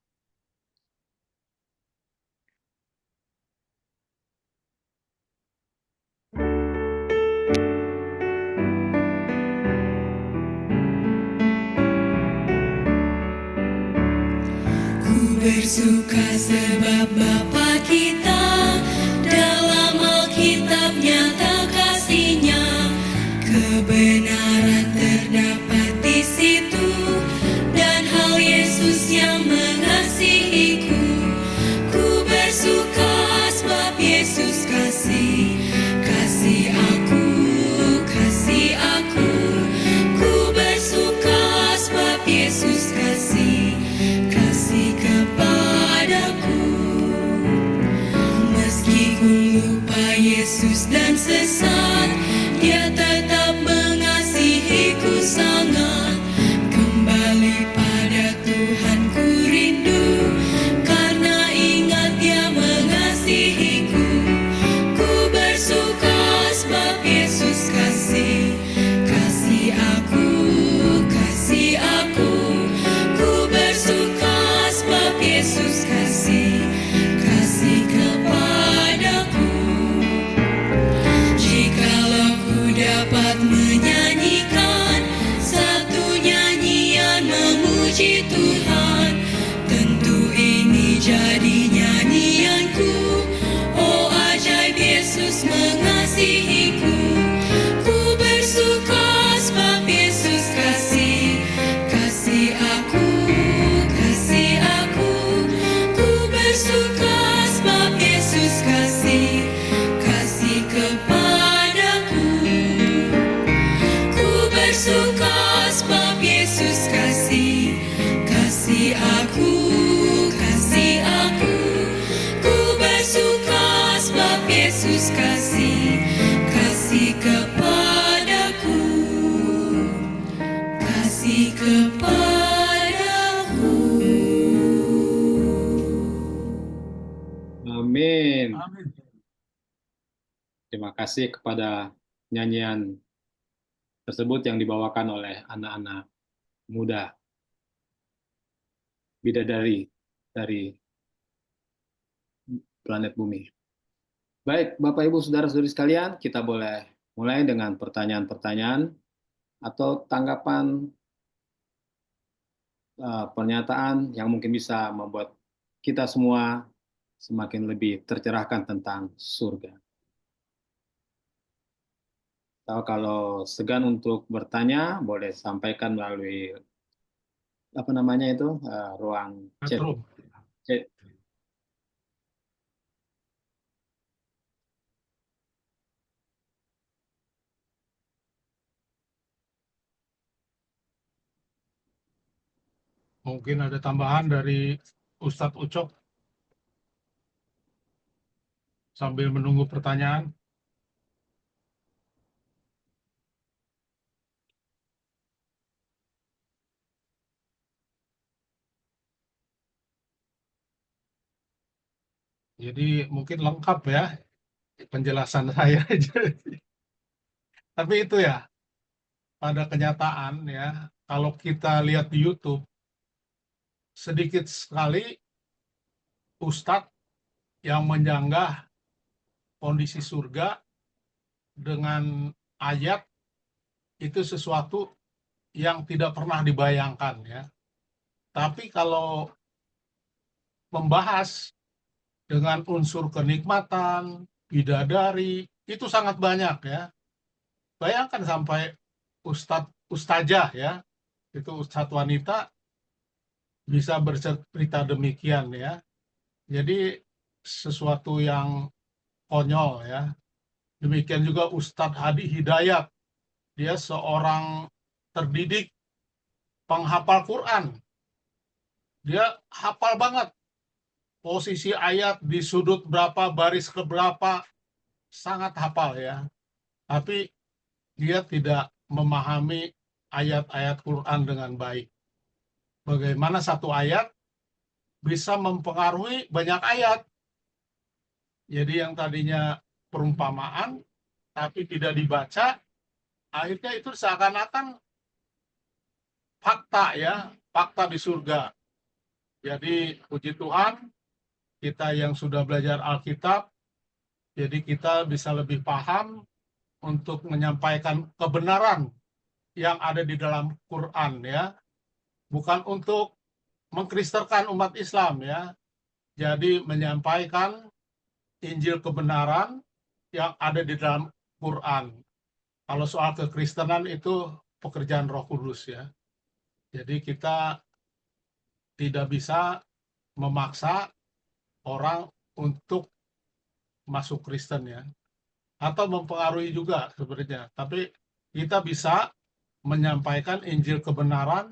Bersuka sebab Bapa kita dalam Alkitab nyata kasih-Nya, kebenaran terdapat di situ, dan hal Yesus yang mengasihiku. Ku bersuka sebab Yesus kasih aku. Ku bersuka sebab Yesus kasih kepadaku. kasih kepada nyanyian tersebut yang dibawakan oleh anak-anak muda bidadari dari planet bumi. Baik, Bapak Ibu Saudara-saudari sekalian, kita boleh mulai dengan pertanyaan-pertanyaan atau tanggapan pernyataan yang mungkin bisa membuat kita semua semakin lebih tercerahkan tentang surga. Atau kalau segan untuk bertanya, boleh sampaikan melalui ruang chat. Chatroom. Mungkin ada tambahan dari Ustadz Ucok sambil menunggu pertanyaan. Jadi mungkin lengkap ya penjelasan saya. Tapi itu ya, pada kenyataan ya, kalau kita lihat di YouTube, sedikit sekali Ustadz yang menyanggah kondisi surga dengan ayat itu sesuatu yang tidak pernah dibayangkan ya. Tapi kalau membahas dengan unsur kenikmatan, bidadari, itu sangat banyak ya. Bayangkan sampai ustazah ya, itu ustadz wanita bisa bercerita demikian ya. Jadi sesuatu yang konyol ya. Demikian juga Ustadz Hadi Hidayat, dia seorang terdidik penghafal Quran. Dia hafal banget posisi ayat di sudut berapa, baris keberapa, sangat hafal ya. Tapi dia tidak memahami ayat-ayat Quran dengan baik. Bagaimana satu ayat bisa mempengaruhi banyak ayat. Jadi yang tadinya perumpamaan, tapi tidak dibaca, akhirnya itu seakan-akan fakta ya, fakta di surga. Jadi puji Tuhan, kita yang sudah belajar Alkitab, jadi kita bisa lebih paham untuk menyampaikan kebenaran yang ada di dalam Quran ya, bukan untuk mengkristenkan umat Islam ya, jadi menyampaikan Injil kebenaran yang ada di dalam Quran. Kalau soal kekristenan itu pekerjaan Roh Kudus ya, jadi kita tidak bisa memaksa orang untuk masuk Kristen ya, atau mempengaruhi juga sebenarnya. Tapi kita bisa menyampaikan Injil kebenaran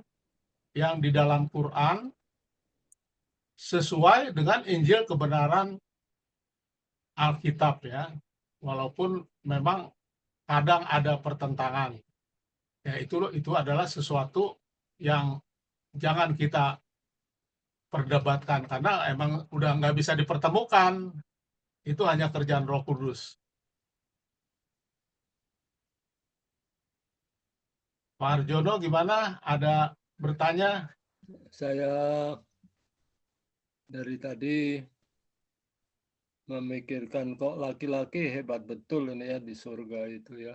yang di dalam Quran sesuai dengan Injil kebenaran Alkitab ya, walaupun memang kadang ada pertentangan. Ya itu adalah sesuatu yang jangan kita perdebatkan karena emang udah nggak bisa dipertemukan. Itu hanya kerjaan Roh Kudus. Pak Arjono gimana? Ada bertanya? Saya dari tadi memikirkan kok laki-laki hebat betul ini ya di surga itu ya.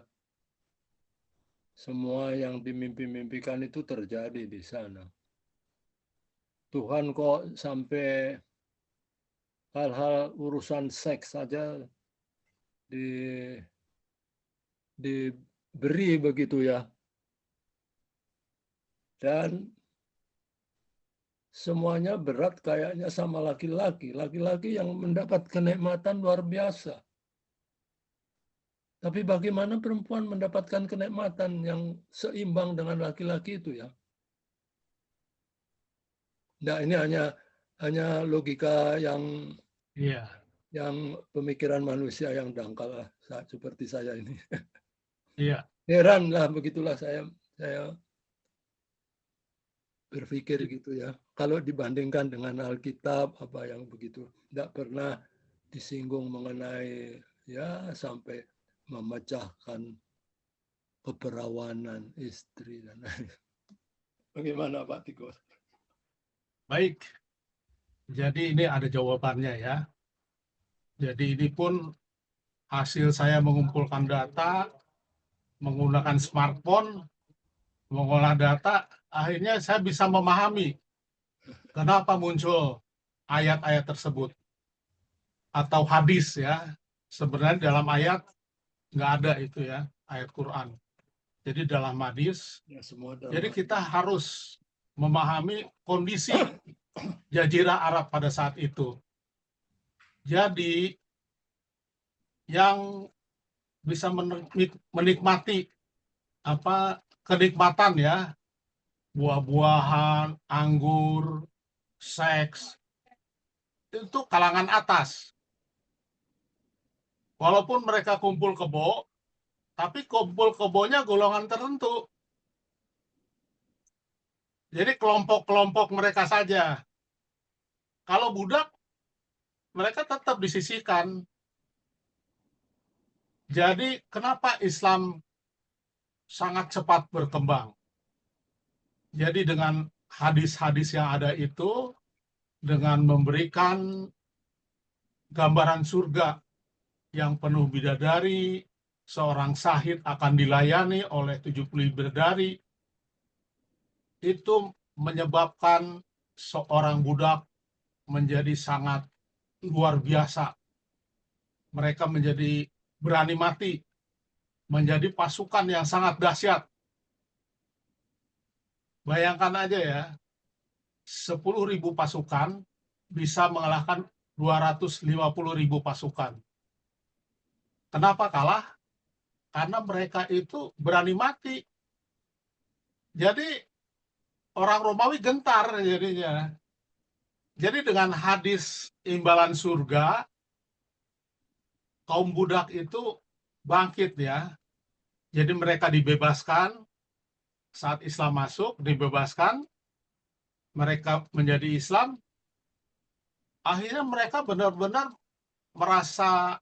Semua yang dimimpi-mimpikan itu terjadi di sana. Tuhan kok sampai hal-hal urusan seks saja diberi begitu ya. Dan semuanya berat kayaknya sama laki-laki. Laki-laki yang mendapat kenikmatan luar biasa. Tapi bagaimana perempuan mendapatkan kenikmatan yang seimbang dengan laki-laki itu ya? Nah, ini hanya logika yang pemikiran manusia yang dangkal lah, seperti saya ini. Iya. Heran lah, begitulah saya berpikir gitu ya. Kalau dibandingkan dengan Alkitab, apa yang begitu, tidak pernah disinggung mengenai ya sampai memecahkan keperawanan istri dan lain. Bagaimana Pak Tiko? Baik, jadi ini ada jawabannya ya. Jadi ini pun hasil saya mengumpulkan data, menggunakan smartphone, mengolah data, akhirnya saya bisa memahami kenapa muncul ayat-ayat tersebut. Atau hadis ya, sebenarnya dalam ayat nggak ada itu ya, ayat Quran. Jadi dalam hadis, Ya, semua dalam jadi kita harus memahami kondisi Jazirah Arab pada saat itu. Jadi yang bisa menikmati kenikmatan ya, buah-buahan, anggur, seks, itu kalangan atas. Walaupun mereka kumpul kebo, tapi kumpul kebonya golongan tertentu. Jadi kelompok-kelompok mereka saja. Kalau budak, mereka tetap disisihkan. Jadi kenapa Islam sangat cepat berkembang? Jadi dengan hadis-hadis yang ada itu, dengan memberikan gambaran surga yang penuh bidadari, seorang syahid akan dilayani oleh 70 bidadari, itu menyebabkan seorang budak menjadi sangat luar biasa. Mereka menjadi berani mati, menjadi pasukan yang sangat dahsyat. Bayangkan aja ya, 10.000 pasukan bisa mengalahkan 250.000 pasukan. Kenapa kalah? Karena mereka itu berani mati. Jadi orang Romawi gentar jadinya. Jadi dengan hadis imbalan surga, kaum budak itu bangkit ya. Jadi mereka dibebaskan, saat Islam masuk dibebaskan, mereka menjadi Islam, akhirnya mereka benar-benar merasa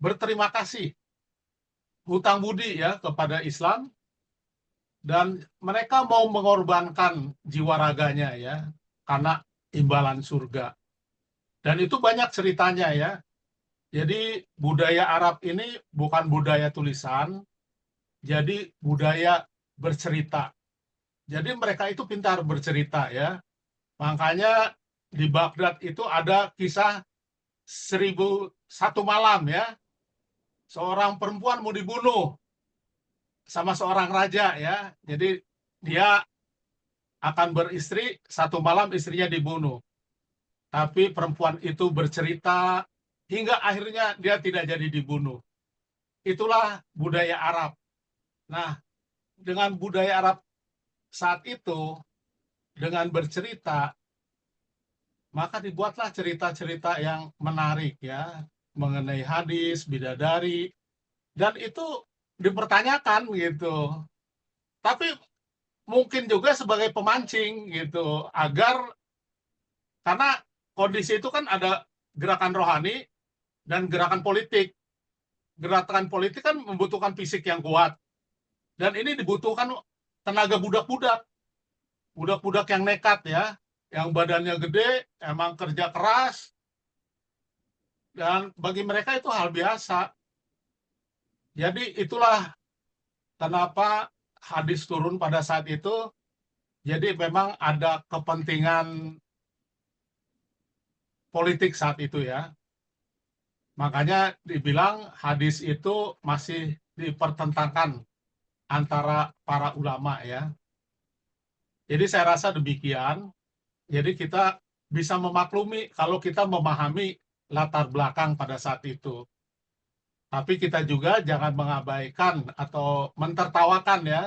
berterima kasih, hutang budi ya kepada Islam, dan mereka mau mengorbankan jiwa raganya ya karena imbalan surga. Dan itu banyak ceritanya ya. Jadi budaya Arab ini bukan budaya tulisan, jadi budaya bercerita. Jadi mereka itu pintar bercerita ya. Makanya di Baghdad itu ada kisah 1001 malam ya. Seorang perempuan mau dibunuh sama seorang raja ya. Jadi dia akan beristri, satu malam istrinya dibunuh. Tapi perempuan itu bercerita hingga akhirnya dia tidak jadi dibunuh. Itulah budaya Arab. Nah, dengan budaya Arab saat itu, dengan bercerita, maka dibuatlah cerita-cerita yang menarik ya, mengenai hadis, bidadari, dan itu dipertanyakan gitu. Tapi mungkin juga sebagai pemancing gitu, agar, karena kondisi itu kan ada gerakan rohani dan gerakan politik. Gerakan politik kan membutuhkan fisik yang kuat. Dan ini dibutuhkan tenaga budak-budak. Budak-budak yang nekat ya, yang badannya gede, emang kerja keras. Dan bagi mereka itu hal biasa. Jadi itulah kenapa hadis turun pada saat itu. Jadi memang ada kepentingan politik saat itu ya. Makanya dibilang hadis itu masih dipertentangkan antara para ulama ya. Jadi saya rasa demikian. Jadi kita bisa memaklumi kalau kita memahami latar belakang pada saat itu. Tapi kita juga jangan mengabaikan atau mentertawakan ya.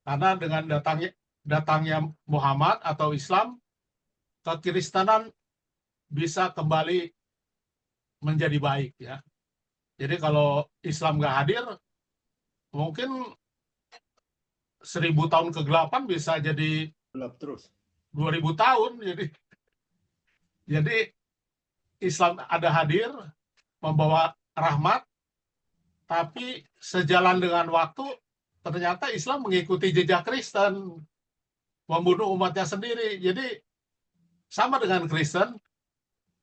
Karena dengan datangnya Muhammad atau Islam, kekristenan bisa kembali menjadi baik ya. Jadi kalau Islam nggak hadir, mungkin 1000 tahun kegelapan bisa jadi gelap terus. 2000 tahun. Jadi Islam ada hadir, membawa rahmat, Tapi sejalan dengan waktu, ternyata Islam mengikuti jejak Kristen, membunuh umatnya sendiri. Jadi sama dengan Kristen,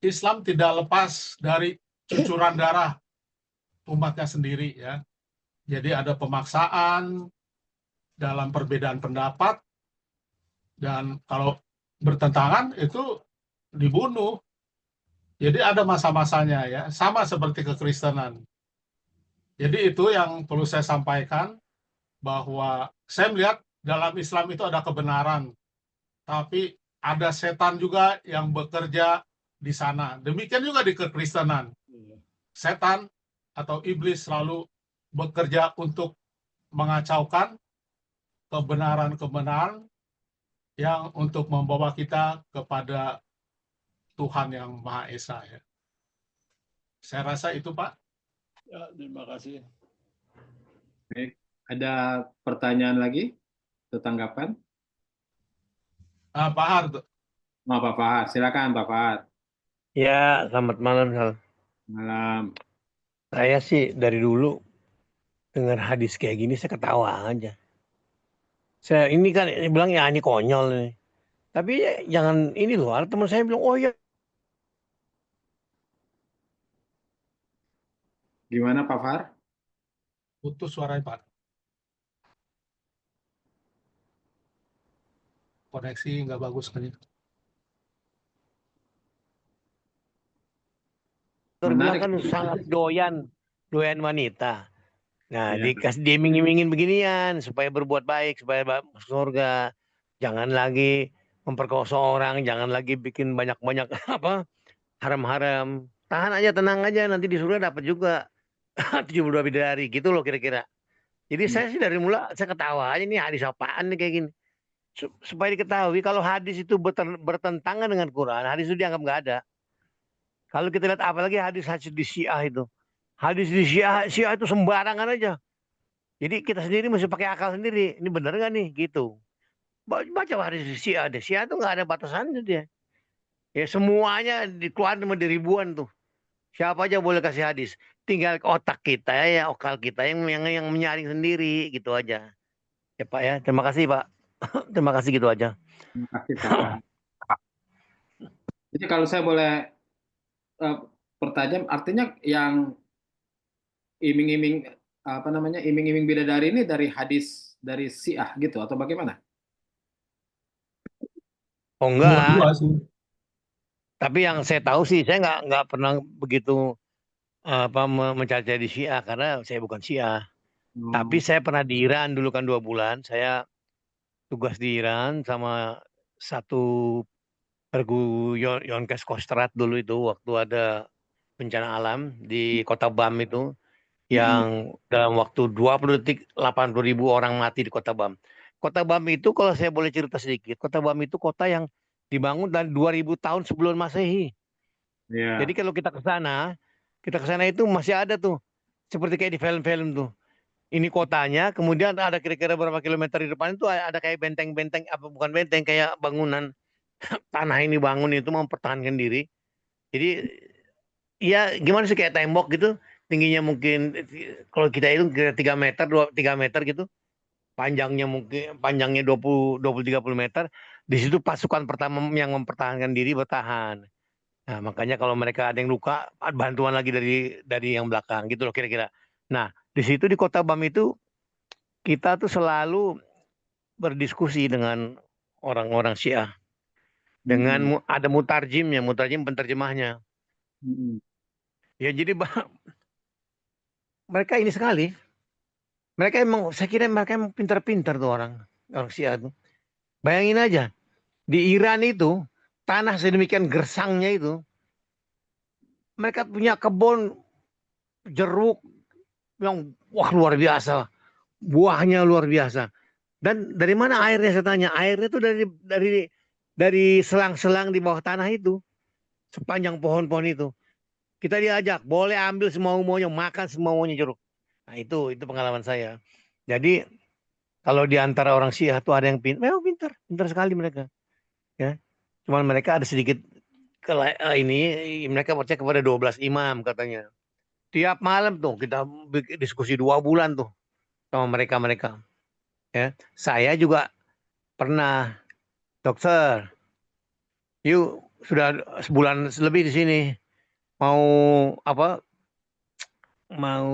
Islam tidak lepas dari cucuran darah umatnya sendiri ya. Jadi ada pemaksaan dalam perbedaan pendapat, dan kalau bertentangan itu dibunuh. Jadi ada masa-masanya ya, sama seperti kekristenan. Jadi itu yang perlu saya sampaikan, bahwa saya melihat dalam Islam itu ada kebenaran, tapi ada setan juga yang bekerja di sana. Demikian juga di kekristenan. Setan atau iblis selalu bekerja untuk mengacaukan kebenaran-kebenaran yang untuk membawa kita kepada Tuhan yang Maha Esa ya. Saya rasa itu, Pak. Ya, terima kasih. Baik, ada pertanyaan lagi atau tanggapan? Pak Har, Pak Fahad, silakan Pak Fahad. Ya, selamat malam, Sal. Malam. Saya sih dari dulu dengar hadis kayak gini saya ketawa aja. Saya ini kan bilang ya ini konyol nih. Tapi ya, jangan ini loh. Ada teman saya bilang, oh ya. Gimana Pak Fahad? putus suaranya, Pak. Koneksi nggak bagus kan. Bilang kan sangat doyan wanita. Nah, Ya. dikasih diiming-imingin beginian supaya berbuat baik, supaya masuk surga. Jangan lagi memperkosa orang, jangan lagi bikin banyak-banyak apa haram-haram. Tahan aja, tenang aja, nanti di surga dapat juga 72 bidadari gitu loh kira-kira. Jadi saya sih dari mula saya ketawa aja, nih hadis apaan nih kayak gini. Supaya diketahui kalau hadis itu bertentangan dengan Quran, hadis itu dianggap nggak ada. Kalau kita lihat apalagi hadis-hadis di Syiah itu. Hadis di Syiah itu sembarangan aja. Jadi kita sendiri mesti pakai akal sendiri. Ini benar nggak nih? Gitu. Baca hadis di Syiah deh. Syiah itu nggak ada batasannya dia. Ya semuanya dikeluarin sama ribuan tuh. Siapa aja boleh kasih hadis. Tinggal otak kita ya, akal kita yang menyaring sendiri gitu aja. Ya Pak ya. Terima kasih Pak. Terima kasih gitu aja. Terima kasih Pak. Jadi kalau saya boleh pertanyaan, artinya yang iming-iming iming-iming bidadari ini dari hadis dari Syiah gitu atau bagaimana? Oh enggak. Tapi yang saya tahu sih, saya nggak pernah begitu mencari di Syiah karena saya bukan Syiah. Tapi saya pernah di Iran dulu kan 2 bulan. Saya tugas di Iran sama satu regu Yonkes Kostrad dulu itu waktu ada bencana alam di kota Bam itu yang dalam waktu 20 detik 80.000 orang mati di kota Bam. Kota Bam itu kalau saya boleh cerita sedikit, kota Bam itu kota yang dibangun dan 2000 tahun sebelum Masehi. Yeah. Jadi kalau kita ke sana itu masih ada tuh seperti kayak di film-film tuh. Ini kotanya, kemudian ada kira-kira berapa kilometer di depan itu ada kayak benteng-benteng, apa bukan benteng, kayak bangunan tanah ini bangun itu mempertahankan diri. Jadi ya gimana sih kayak tembok gitu, tingginya mungkin kalau kita itu 3 meter, 3 meter gitu. Panjangnya 20-30 meter. Di situ pasukan pertama yang mempertahankan diri bertahan. Nah, makanya kalau mereka ada yang luka, bantuan lagi dari yang belakang gitu loh kira-kira. Nah, di situ di kota Bam itu kita tuh selalu berdiskusi dengan orang-orang Syiah. Dengan ada mutarjimnya, mutarjim penterjemahnya. Ya jadi mereka ini sekali. Mereka emang, saya kira mereka emang pintar-pintar tuh orang Syiah tuh. Bayangin aja, di Iran itu tanah sedemikian gersangnya itu, mereka punya kebun jeruk yang wah luar biasa, buahnya luar biasa. Dan dari mana airnya saya tanya? Airnya itu dari selang-selang di bawah tanah itu, sepanjang pohon-pohon itu. Kita diajak, boleh ambil semau-maunya, makan semau-maunya jeruk. Nah itu pengalaman saya. Jadi kalau di antara orang Syiah itu ada yang memang pintar sekali mereka. Ya, cuman mereka ada sedikit mereka percaya kepada 12 imam katanya. Tiap malam tuh kita diskusi 2 bulan tuh sama mereka-mereka. Ya, saya juga pernah, dokter, yuk sudah sebulan lebih di sini. Mau apa? Mau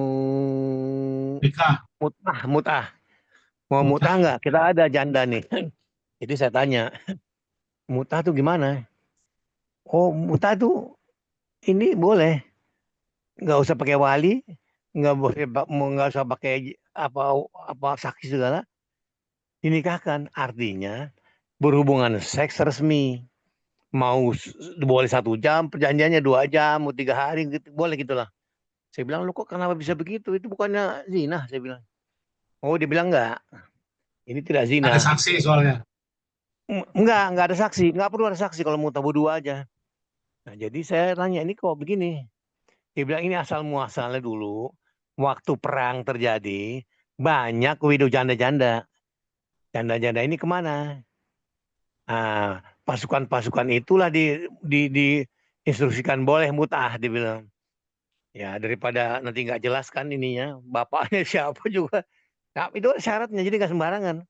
Nikah. mutah. Mau mutah nggak? Kita ada janda nih. Jadi saya tanya, mutah tuh gimana? Oh, mutah tuh ini boleh. Nggak usah pakai wali, nggak usah pakai apa saksi segala. Dinikahkan, artinya berhubungan seks resmi. Mau boleh 1 jam, perjanjiannya 2 jam, mau 3 hari, gitu, boleh gitulah. Saya bilang, lo kok kenapa bisa begitu? Itu bukannya zina, saya bilang. Oh, dia bilang enggak. Ini tidak zina. Ada saksi soalnya. Enggak ada saksi, enggak perlu ada saksi kalau mau tabu 2 aja. Nah, jadi saya tanya, ini kok begini? Dia bilang ini asal muasalnya dulu, waktu perang terjadi, banyak widow janda-janda. Janda-janda ini kemana? Nah, pasukan-pasukan itulah diinstruksikan boleh mut'ah, dia bilang. Ya, daripada nanti nggak jelas kan ininya, bapaknya siapa juga. Nah, itu syaratnya, jadi nggak sembarangan.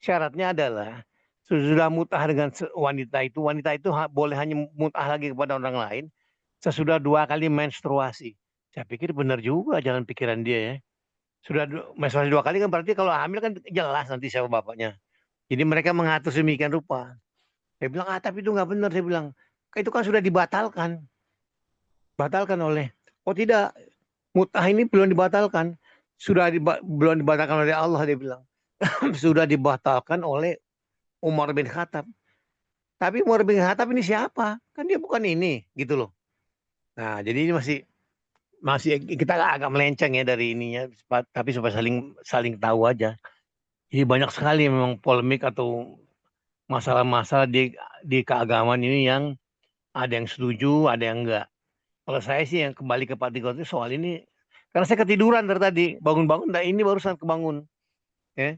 Syaratnya adalah sudah mut'ah dengan wanita itu boleh hanya mut'ah lagi kepada orang lain sesudah 2 kali menstruasi. Saya pikir benar juga jalan pikiran dia ya. Sudah menstruasi 2 kali kan berarti kalau hamil kan jelas nanti siapa bapaknya. Jadi mereka mengatur sedemikian rupa. Saya bilang, tapi itu nggak benar. Saya bilang, itu kan sudah dibatalkan. Batalkan oleh, oh tidak, mut'ah ini belum dibatalkan. Belum dibatalkan oleh Allah, dia bilang. Sudah dibatalkan oleh Umar bin Khattab. Tapi Umar bin Khattab ini siapa? Kan dia bukan ini, gitu loh. Nah, jadi ini masih kita agak melenceng ya dari ininya, tapi supaya saling tahu aja. Jadi banyak sekali memang polemik atau masalah-masalah di keagamaan ini yang ada yang setuju, ada yang enggak. Kalau saya sih yang kembali ke Pak Tigor itu soal ini, karena saya ketiduran dari tadi, bangun-bangun, ini barusan kebangun. Ya.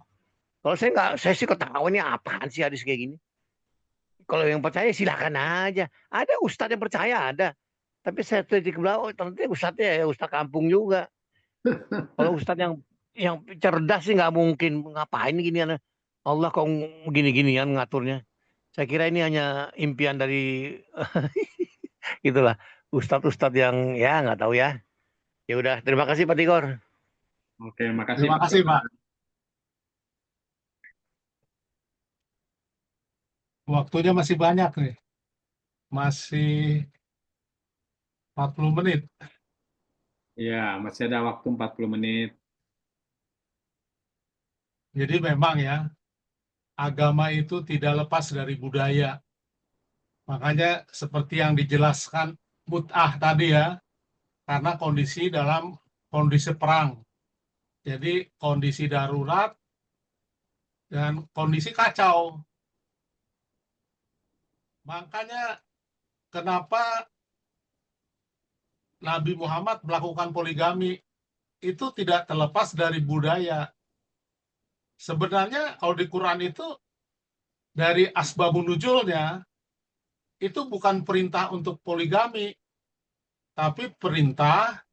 Kalau saya sih ketawa, ini apaan sih hadis kayak gini. Kalau yang percaya silakan aja. Ada ustadz yang percaya, ada. Tapi saya teliti ke belakang, ternyata ustadznya ya ustadz kampung juga. Kalau ustadz yang cerdas sih nggak mungkin ngapain gini. Allah kok gini-ginian ngaturnya. Saya kira ini hanya impian dari itulah ustadz-ustadz yang ya nggak tahu ya. Ya udah, terima kasih Pak Tigor. Oke, makasih. Terima kasih, Pak. Waktunya masih banyak nih. Masih 40 menit. Ya, masih ada waktu 40 menit. Jadi memang ya, agama itu tidak lepas dari budaya. Makanya seperti yang dijelaskan mut'ah tadi ya, karena dalam kondisi perang. Jadi kondisi darurat dan kondisi kacau. Makanya kenapa Nabi Muhammad melakukan poligami itu tidak terlepas dari budaya. Sebenarnya kalau di Quran itu dari asbabun nuzulnya itu bukan perintah untuk poligami, tapi perintah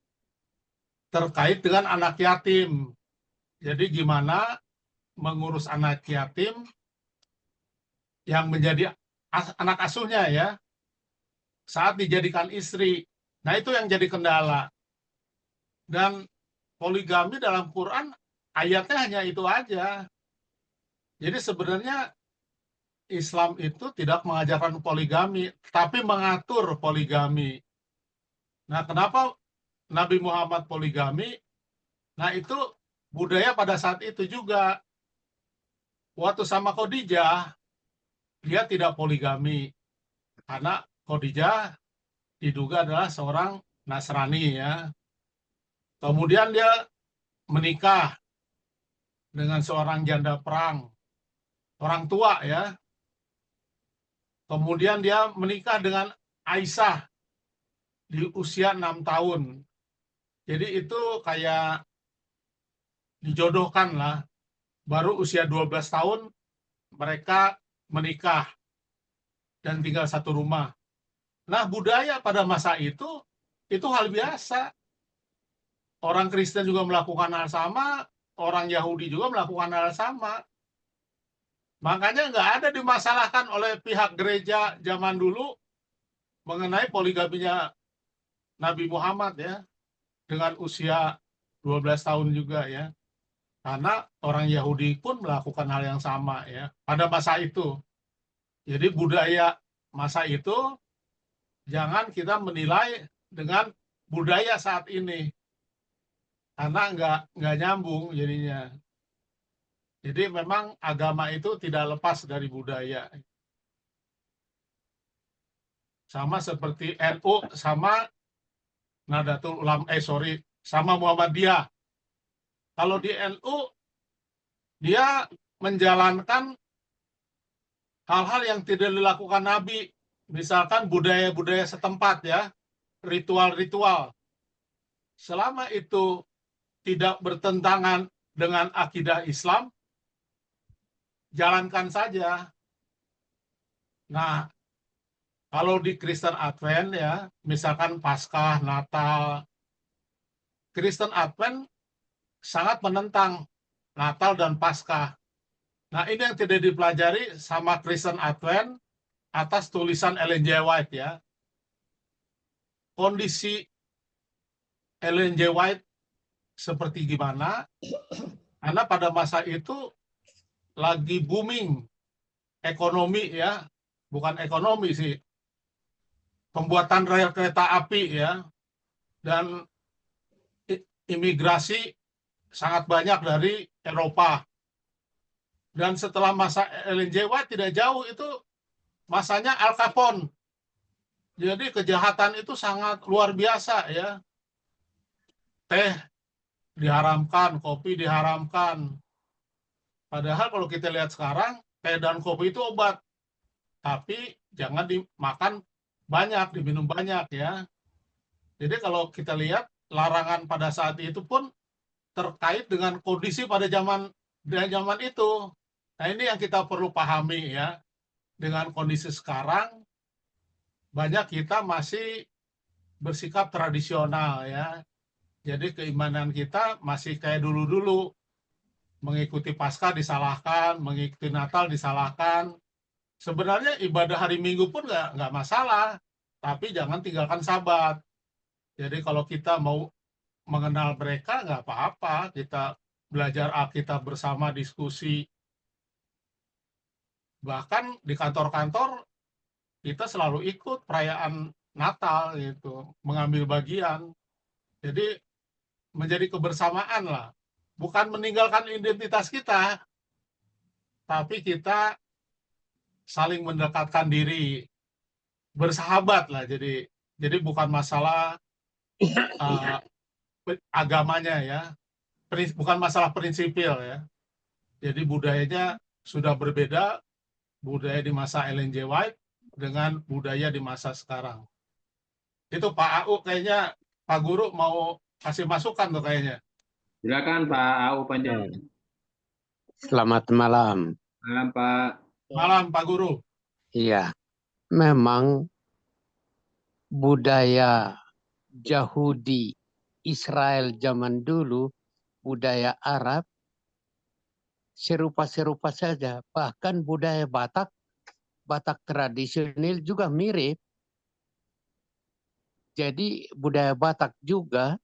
terkait dengan anak yatim. Jadi gimana mengurus anak yatim yang menjadi anak asuhnya ya saat dijadikan istri. Nah itu yang jadi kendala. Dan poligami dalam Quran ayatnya hanya itu aja. Jadi sebenarnya Islam itu tidak mengajarkan poligami, tapi mengatur poligami. Nah, kenapa Nabi Muhammad poligami? Nah, itu budaya pada saat itu juga. Waktu sama Khadijah, dia tidak poligami. Karena Khadijah diduga adalah seorang Nasrani ya. Kemudian dia menikah dengan seorang janda perang, orang tua ya. Kemudian dia menikah dengan Aisyah di usia 6 tahun. Jadi itu kayak dijodohkan lah. Baru usia 12 tahun mereka menikah dan tinggal satu rumah. Nah budaya pada masa itu hal biasa. orang Kristen juga melakukan hal sama, orang Yahudi juga melakukan hal sama. Makanya nggak ada dimasalahkan oleh pihak gereja zaman dulu mengenai poligaminya Nabi Muhammad ya, dengan usia 12 tahun juga ya. Karena orang Yahudi pun melakukan hal yang sama ya pada masa itu. Jadi budaya masa itu jangan kita menilai dengan budaya saat ini, karena nggak nyambung jadinya. Jadi memang agama itu tidak lepas dari budaya. Sama seperti NU sama Nahdlatul Ulama, sama Muhammadiyah. Kalau di NU dia menjalankan hal-hal yang tidak dilakukan Nabi, misalkan budaya-budaya setempat ya, ritual-ritual. Selama itu tidak bertentangan dengan akidah Islam, jalankan saja. Nah, kalau di Kristen Advent ya, misalkan Paskah, Natal, Kristen Advent sangat menentang Natal dan Paskah. Nah, ini yang tidak dipelajari sama Kristen Advent atas tulisan Ellen G. White ya. Kondisi Ellen G. White seperti gimana? Karena pada masa itu lagi booming ekonomi ya, bukan ekonomi sih, pembuatan rel kereta api ya, dan imigrasi sangat banyak dari Eropa. Dan setelah masa Ellen G. White tidak jauh itu masanya Al Capone. Jadi kejahatan itu sangat luar biasa ya. Teh diharamkan, kopi diharamkan. Padahal kalau kita lihat sekarang, teh dan kopi itu obat. Tapi jangan dimakan banyak, diminum banyak ya. Jadi kalau kita lihat larangan pada saat itu pun terkait dengan kondisi pada zaman itu. Nah, ini yang kita perlu pahami ya. Dengan kondisi sekarang, banyak kita masih bersikap tradisional ya. Jadi keimanan kita masih kayak dulu-dulu. Mengikuti Paskah disalahkan, mengikuti Natal disalahkan. Sebenarnya ibadah hari Minggu pun nggak masalah. Tapi jangan tinggalkan Sabat. Jadi kalau kita mau mengenal mereka nggak apa-apa. Kita belajar Alkitab bersama, diskusi. Bahkan di kantor-kantor kita selalu ikut perayaan Natal gitu, mengambil bagian. Jadi menjadi kebersamaan lah. Bukan meninggalkan identitas kita, tapi kita saling mendekatkan diri, bersahabat lah. Jadi bukan masalah agamanya ya, bukan masalah prinsipil ya. Jadi budayanya sudah berbeda, budaya di masa Ellen G. White dengan budaya di masa sekarang. Itu Pak AU kayaknya, Pak Guru mau kasih masukan tuh kayaknya. Silakan Pak AU Panjang. Selamat malam. Malam Pak. Malam Pak Guru. Iya, memang budaya Yahudi Israel zaman dulu, budaya Arab, serupa-serupa saja. Bahkan budaya Batak tradisional juga mirip. Jadi budaya Batak juga,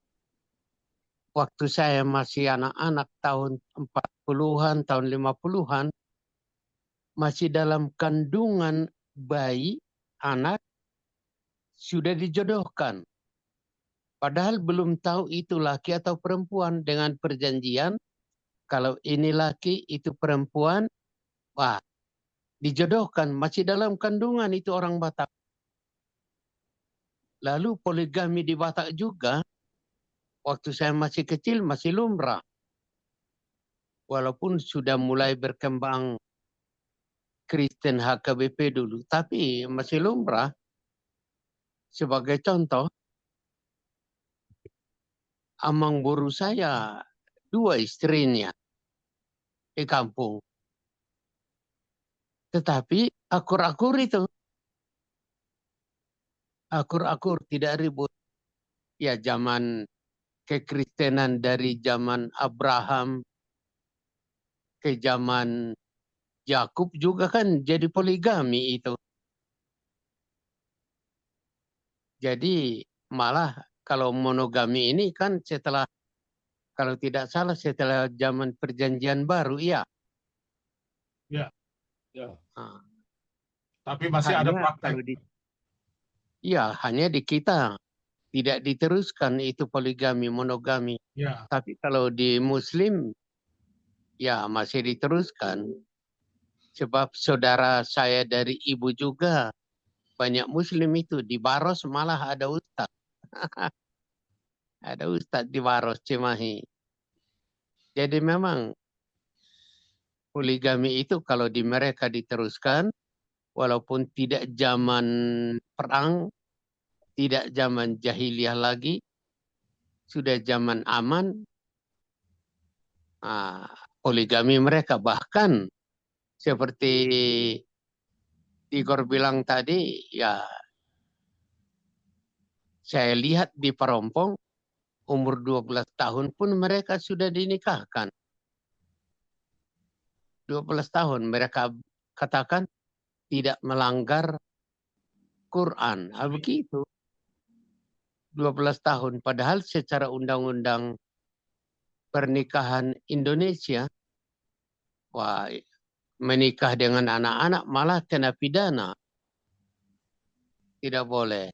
waktu saya masih anak-anak tahun 40-an, tahun 50-an, masih dalam kandungan bayi, anak, sudah dijodohkan. Padahal belum tahu itu laki atau perempuan, dengan perjanjian, kalau ini laki, itu perempuan, wah, dijodohkan, masih dalam kandungan itu orang Batak. Lalu poligami di Batak juga, waktu saya masih kecil, masih lumrah. Walaupun sudah mulai berkembang Kristen HKBP dulu, tapi masih lumrah. Sebagai contoh, amang boru saya 2 istrinya di kampung. Tetapi akur-akur itu. Akur-akur, tidak ribut. Ya zaman kekristenan dari zaman Abraham ke zaman Yakub juga kan jadi poligami itu. Jadi malah kalau monogami ini kan setelah, kalau tidak salah setelah zaman perjanjian baru, iya. Ya. Ya. Nah, Tapi masih ada hanya praktek. kalau iya, hanya di kita tidak diteruskan itu poligami, monogami. Ya. Tapi kalau di Muslim, ya masih diteruskan. Sebab saudara saya dari ibu juga banyak Muslim itu di Baros malah ada ustaz. Ada ustaz di Baros Cimahi. Jadi memang poligami itu kalau di mereka diteruskan, walaupun tidak zaman perang, tidak zaman jahiliyah lagi, sudah zaman aman, poligami mereka. Bahkan seperti Igor bilang tadi, ya saya lihat di Parompong, umur 12 tahun pun mereka sudah dinikahkan. 12 tahun mereka katakan tidak melanggar Quran. Begitu. 12 tahun. Padahal secara undang-undang pernikahan Indonesia, wah, menikah dengan anak-anak malah kena pidana. Tidak boleh.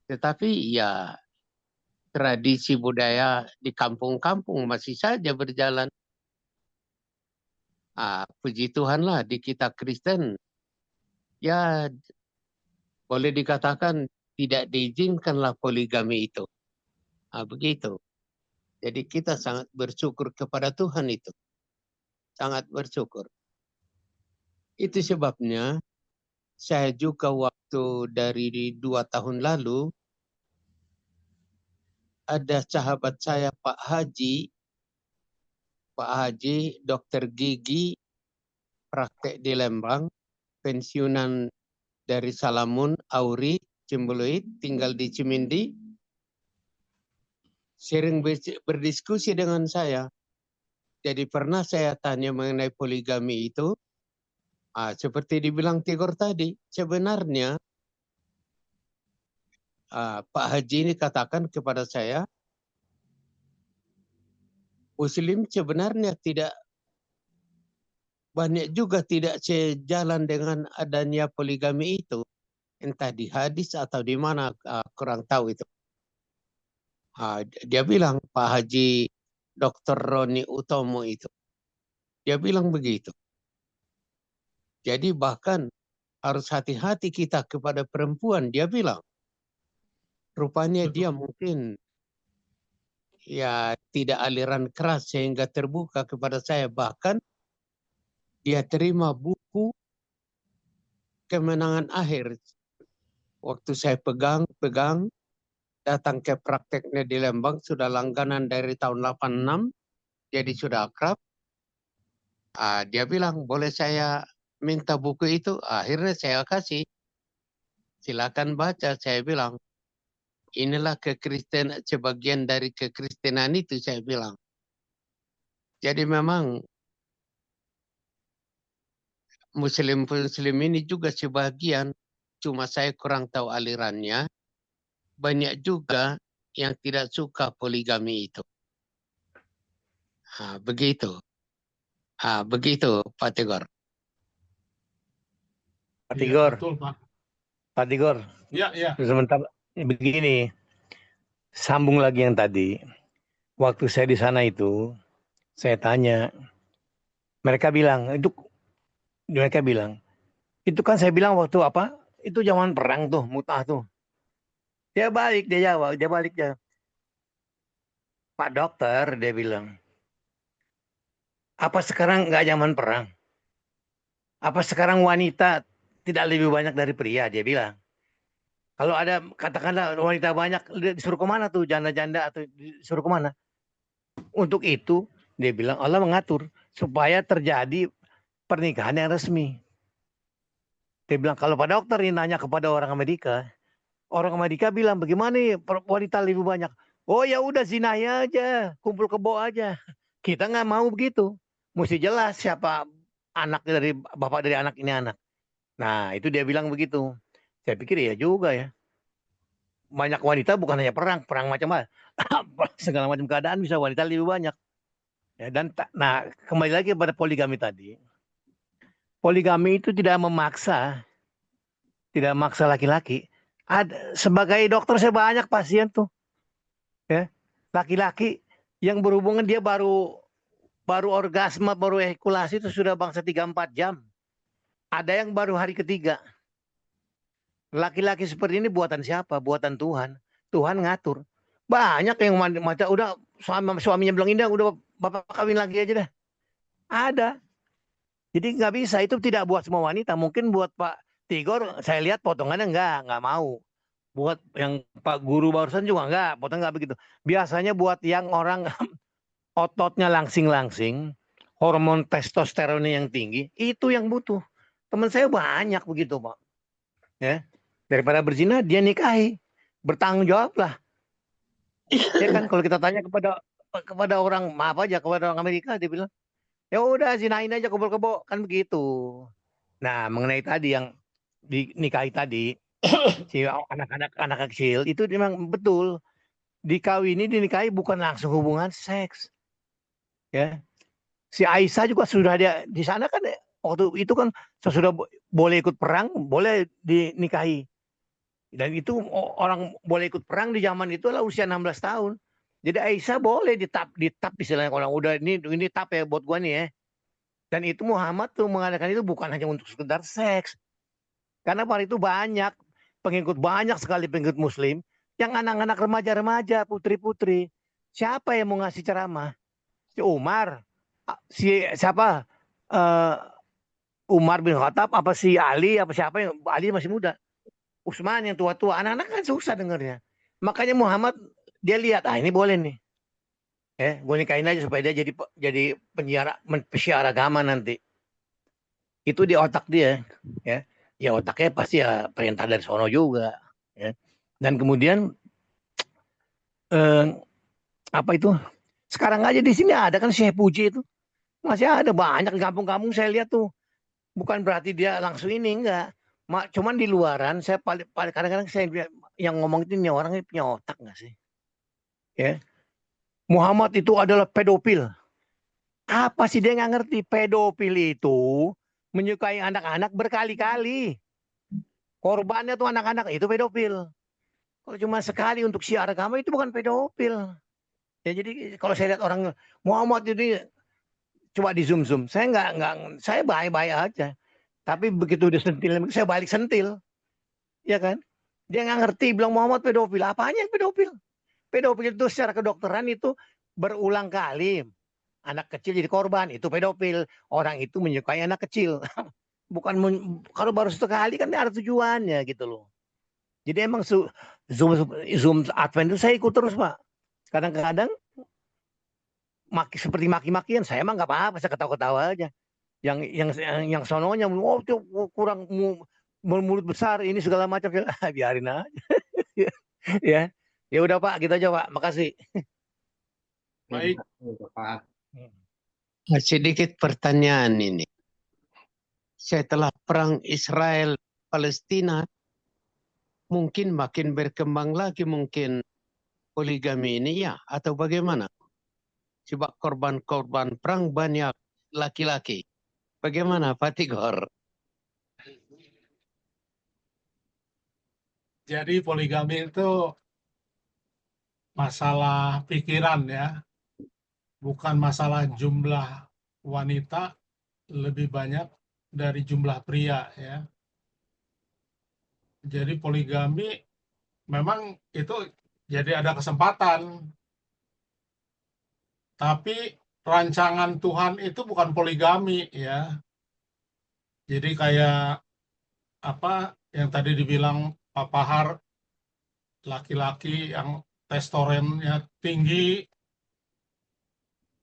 Tetapi ya tradisi budaya di kampung-kampung masih saja berjalan. Puji Tuhanlah di kita Kristen, ya boleh dikatakan tidak diizinkanlah poligami itu. Begitu. Jadi kita sangat bersyukur kepada Tuhan itu. Sangat bersyukur. Itu sebabnya saya juga waktu dari 2 tahun lalu, ada sahabat saya Pak Haji, dokter gigi, praktek di Lembang, pensiunan dari Salamun, Auri, Cimbuluit, tinggal di Cimindi, sering berdiskusi dengan saya. Jadi pernah saya tanya mengenai poligami itu, seperti dibilang Tigor tadi, sebenarnya Pak Haji ini katakan kepada saya, Muslim sebenarnya tidak banyak juga tidak sejalan dengan adanya poligami itu. Entah di hadis atau di mana, kurang tahu itu. Dia bilang, Pak Haji Dr. Roni Utomo itu. Dia bilang begitu. Jadi bahkan harus hati-hati kita kepada perempuan. Dia bilang, rupanya dia mungkin ya tidak aliran keras sehingga terbuka kepada saya. Bahkan dia terima buku Kemenangan Akhir. Waktu saya pegang, datang ke prakteknya di Lembang, sudah langganan dari tahun 86, jadi sudah akrab. Dia bilang, boleh saya minta buku itu? Akhirnya saya kasih. Silakan baca, saya bilang. Inilah kekristenan, sebagian dari kekristenan itu, saya bilang. Jadi memang Muslim ini juga sebagian, cuma saya kurang tahu alirannya. Banyak juga yang tidak suka poligami itu. Begitu. Begitu, Pak Tigor. Pak Tigor. Ya, betul, Pak. Pak Tigor. Ya. Sebentar, begini. Sambung lagi yang tadi. Waktu saya di sana itu, saya tanya. Mereka bilang, itu kan saya bilang waktu apa? Itu zaman perang tuh, mutah tuh. Dia balik, dia jawab, Pak dokter, dia bilang, apa sekarang nggak zaman perang? Apa sekarang wanita tidak lebih banyak dari pria? Dia bilang. Kalau ada, katakanlah wanita banyak, disuruh kemana tuh, janda-janda atau disuruh kemana? Untuk itu, dia bilang, Allah mengatur supaya terjadi pernikahan yang resmi. Dia bilang, kalau Pak dokter ini nanya kepada orang Amerika bilang, bagaimana wanita lebih banyak? Oh ya udah zinahi aja, kumpul kebo aja. Kita nggak mau begitu. Mesti jelas siapa anak dari bapak dari anak ini anak. Nah itu dia bilang begitu. Saya pikir ya juga ya. Banyak wanita bukan hanya perang macam apa. Segala macam keadaan bisa wanita lebih banyak. Ya, dan nah kembali lagi pada poligami tadi. Poligami itu tidak memaksa laki-laki. Sebagai dokter saya banyak pasien tuh, ya laki-laki yang berhubungan dia baru orgasme, baru ejakulasi itu sudah bangsa 3-4 jam. Ada yang baru hari ketiga. Laki-laki seperti ini buatan siapa? Buatan Tuhan. Tuhan ngatur. Banyak yang macam udah suaminya bilang indah, udah bapak kawin lagi aja dah. Ada. Jadi nggak bisa, itu tidak buat semua wanita. Mungkin buat Pak Tigor, saya lihat potongannya nggak mau. Buat yang Pak Guru barusan juga potong nggak begitu. Biasanya buat yang orang ototnya langsing-langsing, hormon testosteronnya yang tinggi, itu yang butuh. Teman saya banyak begitu, Pak. Ya, daripada berzina dia nikahi, bertanggung jawab lah. Ya kan kalau kita tanya kepada orang maaf aja kepada orang Amerika dia bilang ya udah zinain aja kebo-kebo kan begitu. Nah mengenai tadi yang dinikahi tadi si anak kecil itu memang betul dikawini dinikahi bukan langsung hubungan seks. Ya si Aisyah juga sudah dia di sana kan waktu itu kan sudah boleh ikut perang boleh dinikahi. Dan itu orang boleh ikut perang di zaman itu lah usia 16 tahun. Jadi Aisyah boleh ditap istilahnya orang udah ini tap ya buat gua nih ya. Dan itu Muhammad tuh mengadakan itu bukan hanya untuk sekedar seks. Karena pada itu banyak sekali pengikut muslim yang anak-anak remaja-remaja, putri-putri. Siapa yang mau ngasih ceramah? Si Umar, siapa? Umar bin Khattab apa si Ali apa siapa yang Ali masih muda. Utsman yang tua-tua, anak-anak kan susah dengarnya. Makanya Muhammad dia lihat, ini boleh nih. Gue nikahin aja supaya dia jadi penyiar agama nanti. Itu di otak dia, ya. Ya otaknya pasti ya perintah dari sono juga, ya. Dan kemudian apa itu? Sekarang aja di sini ada kan Syekh Puji itu. Masih ada banyak di kampung-kampung saya lihat tuh. Bukan berarti dia langsung ini enggak. Cuman di luaran saya paling kadang-kadang saya yang ngomong itu nih orang ini punya otak nggak sih? Ya. Muhammad itu adalah pedofil. Apa sih dia nggak ngerti? Pedofil itu menyukai anak-anak berkali-kali. Korbannya tuh anak-anak itu pedofil. Kalau cuma sekali untuk syiar agama itu bukan pedofil. Ya jadi kalau saya lihat orang Muhammad ini coba di zoom, saya baik-baik aja. Tapi begitu dia sentil, saya balik sentil. Ya kan? Dia nggak ngerti bilang Muhammad pedofil. Apanya yang pedofil? Pedofil itu secara kedokteran itu berulang kali. Anak kecil jadi korban, itu pedofil. Orang itu menyukai anak kecil. Bukan kalau baru sekali kan ada tujuannya gitu loh. Jadi emang Zoom Advent itu saya ikut terus, Pak. Kadang-kadang seperti maki-makian, saya emang nggak apa-apa, saya ketawa-ketawa aja. Yang sononya kurang mulut besar ini segala macam biarin aja. Ya udah Pak, gitu aja Pak, makasih. Baik. Pak. Sedikit pertanyaan ini. Setelah perang Israel Palestina mungkin makin berkembang lagi mungkin poligami ini ya atau bagaimana? Sebab korban-korban perang banyak laki-laki. Bagaimana Pak Tigor? Jadi poligami itu masalah pikiran ya, bukan masalah jumlah wanita lebih banyak dari jumlah pria ya. Jadi poligami memang itu jadi ada kesempatan. Tapi rancangan Tuhan itu bukan poligami ya. Jadi kayak apa yang tadi dibilang Pak Pahar, laki-laki yang testosteronnya tinggi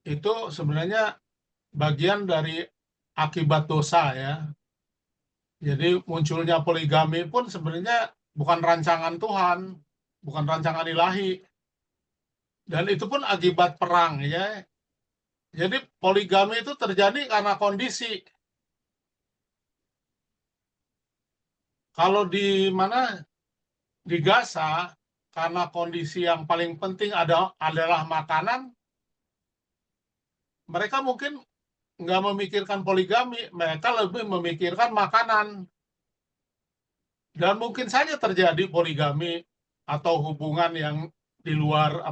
itu sebenarnya bagian dari akibat dosa ya. Jadi munculnya poligami pun sebenarnya bukan rancangan Tuhan, bukan rancangan ilahi. Dan itu pun akibat perang ya. Jadi poligami itu terjadi karena kondisi. Kalau di mana di Gaza, karena kondisi yang paling penting adalah makanan, mereka mungkin nggak memikirkan poligami, mereka lebih memikirkan makanan. Dan mungkin saja terjadi poligami atau hubungan yang di luar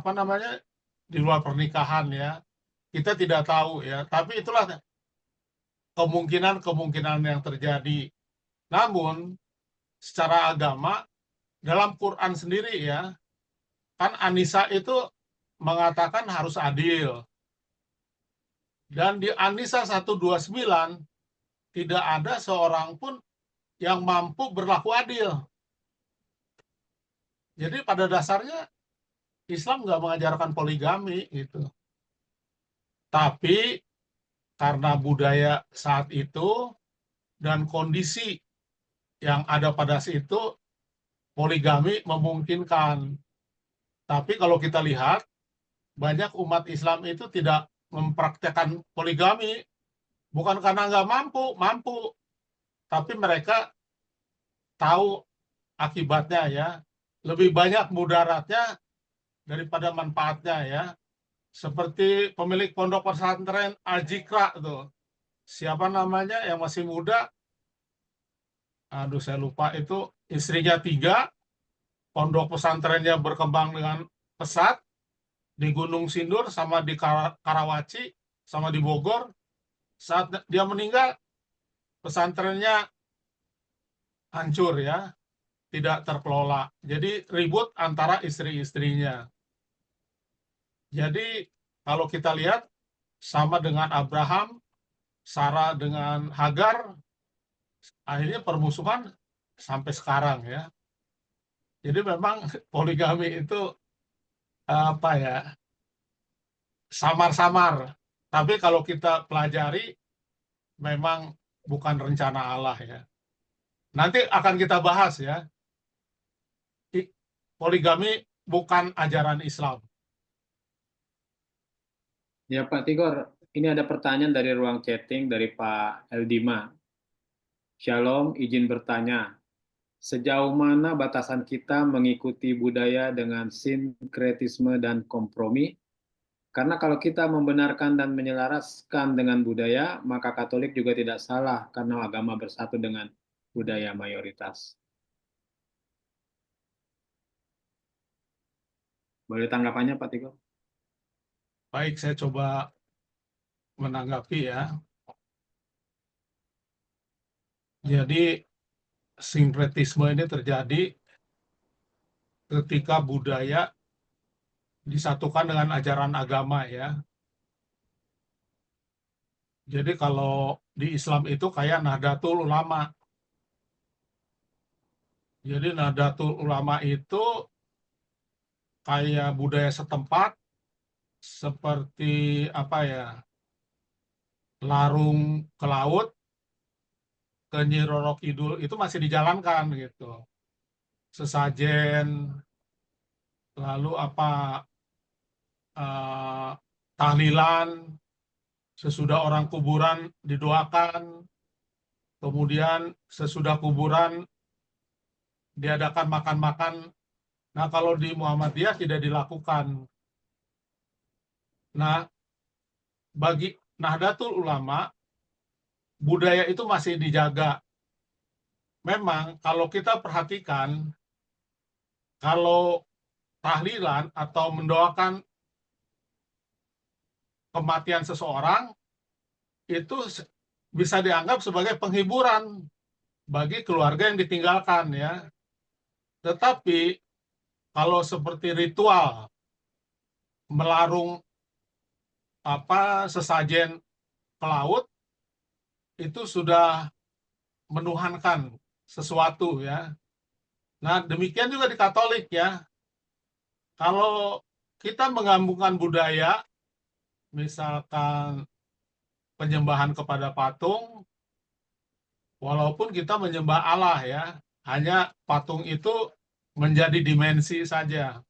di luar pernikahan ya. Kita tidak tahu ya, tapi itulah kemungkinan yang terjadi. Namun secara agama dalam Quran sendiri ya, kan An-Nisa itu mengatakan harus adil. Dan di An-Nisa 129 tidak ada seorang pun yang mampu berlaku adil. Jadi pada dasarnya Islam nggak mengajarkan poligami gitu. Tapi karena budaya saat itu dan kondisi yang ada pada saat itu, poligami memungkinkan. Tapi kalau kita lihat, banyak umat Islam itu tidak mempraktekkan poligami. Bukan karena nggak mampu. Tapi mereka tahu akibatnya ya. Lebih banyak mudaratnya daripada manfaatnya ya. Seperti pemilik pondok pesantren Al-Jikra tuh. Siapa namanya yang masih muda? Aduh saya lupa itu. Istrinya 3, pondok pesantrennya berkembang dengan pesat di Gunung Sindur sama di Karawaci sama di Bogor. Saat dia meninggal, pesantrennya hancur ya, tidak terkelola. Jadi ribut antara istri-istrinya. Jadi kalau kita lihat sama dengan Abraham, Sarah dengan Hagar, akhirnya permusuhan sampai sekarang ya. Jadi memang poligami itu samar-samar. Tapi kalau kita pelajari, memang bukan rencana Allah ya. Nanti akan kita bahas ya. Poligami bukan ajaran Islam. Ya Pak Tigor, ini ada pertanyaan dari ruang chatting dari Pak Eldima. Shalom, izin bertanya. Sejauh mana batasan kita mengikuti budaya dengan sinkretisme dan kompromi? Karena kalau kita membenarkan dan menyelaraskan dengan budaya, maka Katolik juga tidak salah karena agama bersatu dengan budaya mayoritas. Boleh tanggapannya Pak Tigor? Baik, saya coba menanggapi ya. Jadi sinkretisme ini terjadi ketika budaya disatukan dengan ajaran agama ya. Jadi kalau di Islam itu kayak Nahdlatul Ulama. Jadi Nahdlatul Ulama itu kayak budaya setempat seperti larung ke laut, ke Nyi Roro Kidul itu masih dijalankan gitu. Sesajen, lalu tahlilan, sesudah orang kuburan didoakan, kemudian sesudah kuburan diadakan makan-makan. Nah kalau di Muhammadiyah tidak dilakukan. Nah bagi Nahdlatul Ulama, budaya itu masih dijaga. Memang kalau kita perhatikan, kalau tahlilan atau mendoakan kematian seseorang, itu bisa dianggap sebagai penghiburan bagi keluarga yang ditinggalkan ya. Tetapi kalau seperti ritual melarung sesajen ke laut, itu sudah menuhankan sesuatu ya. Nah demikian juga di Katolik ya. Kalau kita menggabungkan budaya, misalkan penyembahan kepada patung, walaupun kita menyembah Allah ya, hanya patung itu menjadi dimensi saja.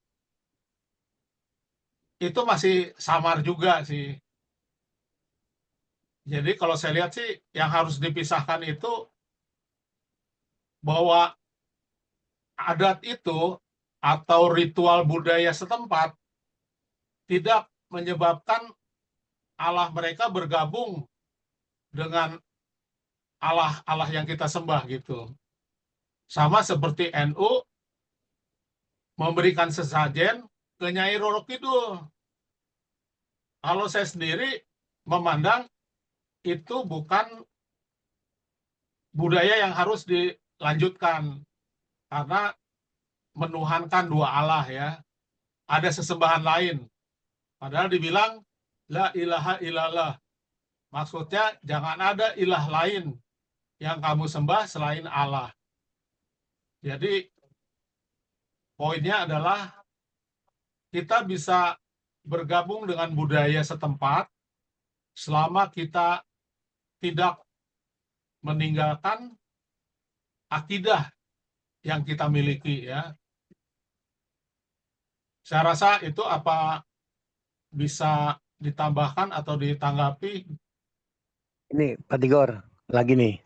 itu masih samar juga sih. Jadi kalau saya lihat sih yang harus dipisahkan itu bahwa adat itu atau ritual budaya setempat tidak menyebabkan Allah mereka bergabung dengan Allah yang kita sembah gitu. Sama seperti NU memberikan sesajen ke Nyai Roro Kidul. Kalau saya sendiri memandang itu bukan budaya yang harus dilanjutkan karena menuhankan dua Allah ya. Ada sesembahan lain. Padahal dibilang la ilaha illallah. Maksudnya jangan ada ilah lain yang kamu sembah selain Allah. Jadi poinnya adalah kita bisa bergabung dengan budaya setempat selama kita tidak meninggalkan akidah yang kita miliki ya. Saya rasa itu apa bisa ditambahkan atau ditanggapi? Ini Pak Tigor, lagi nih.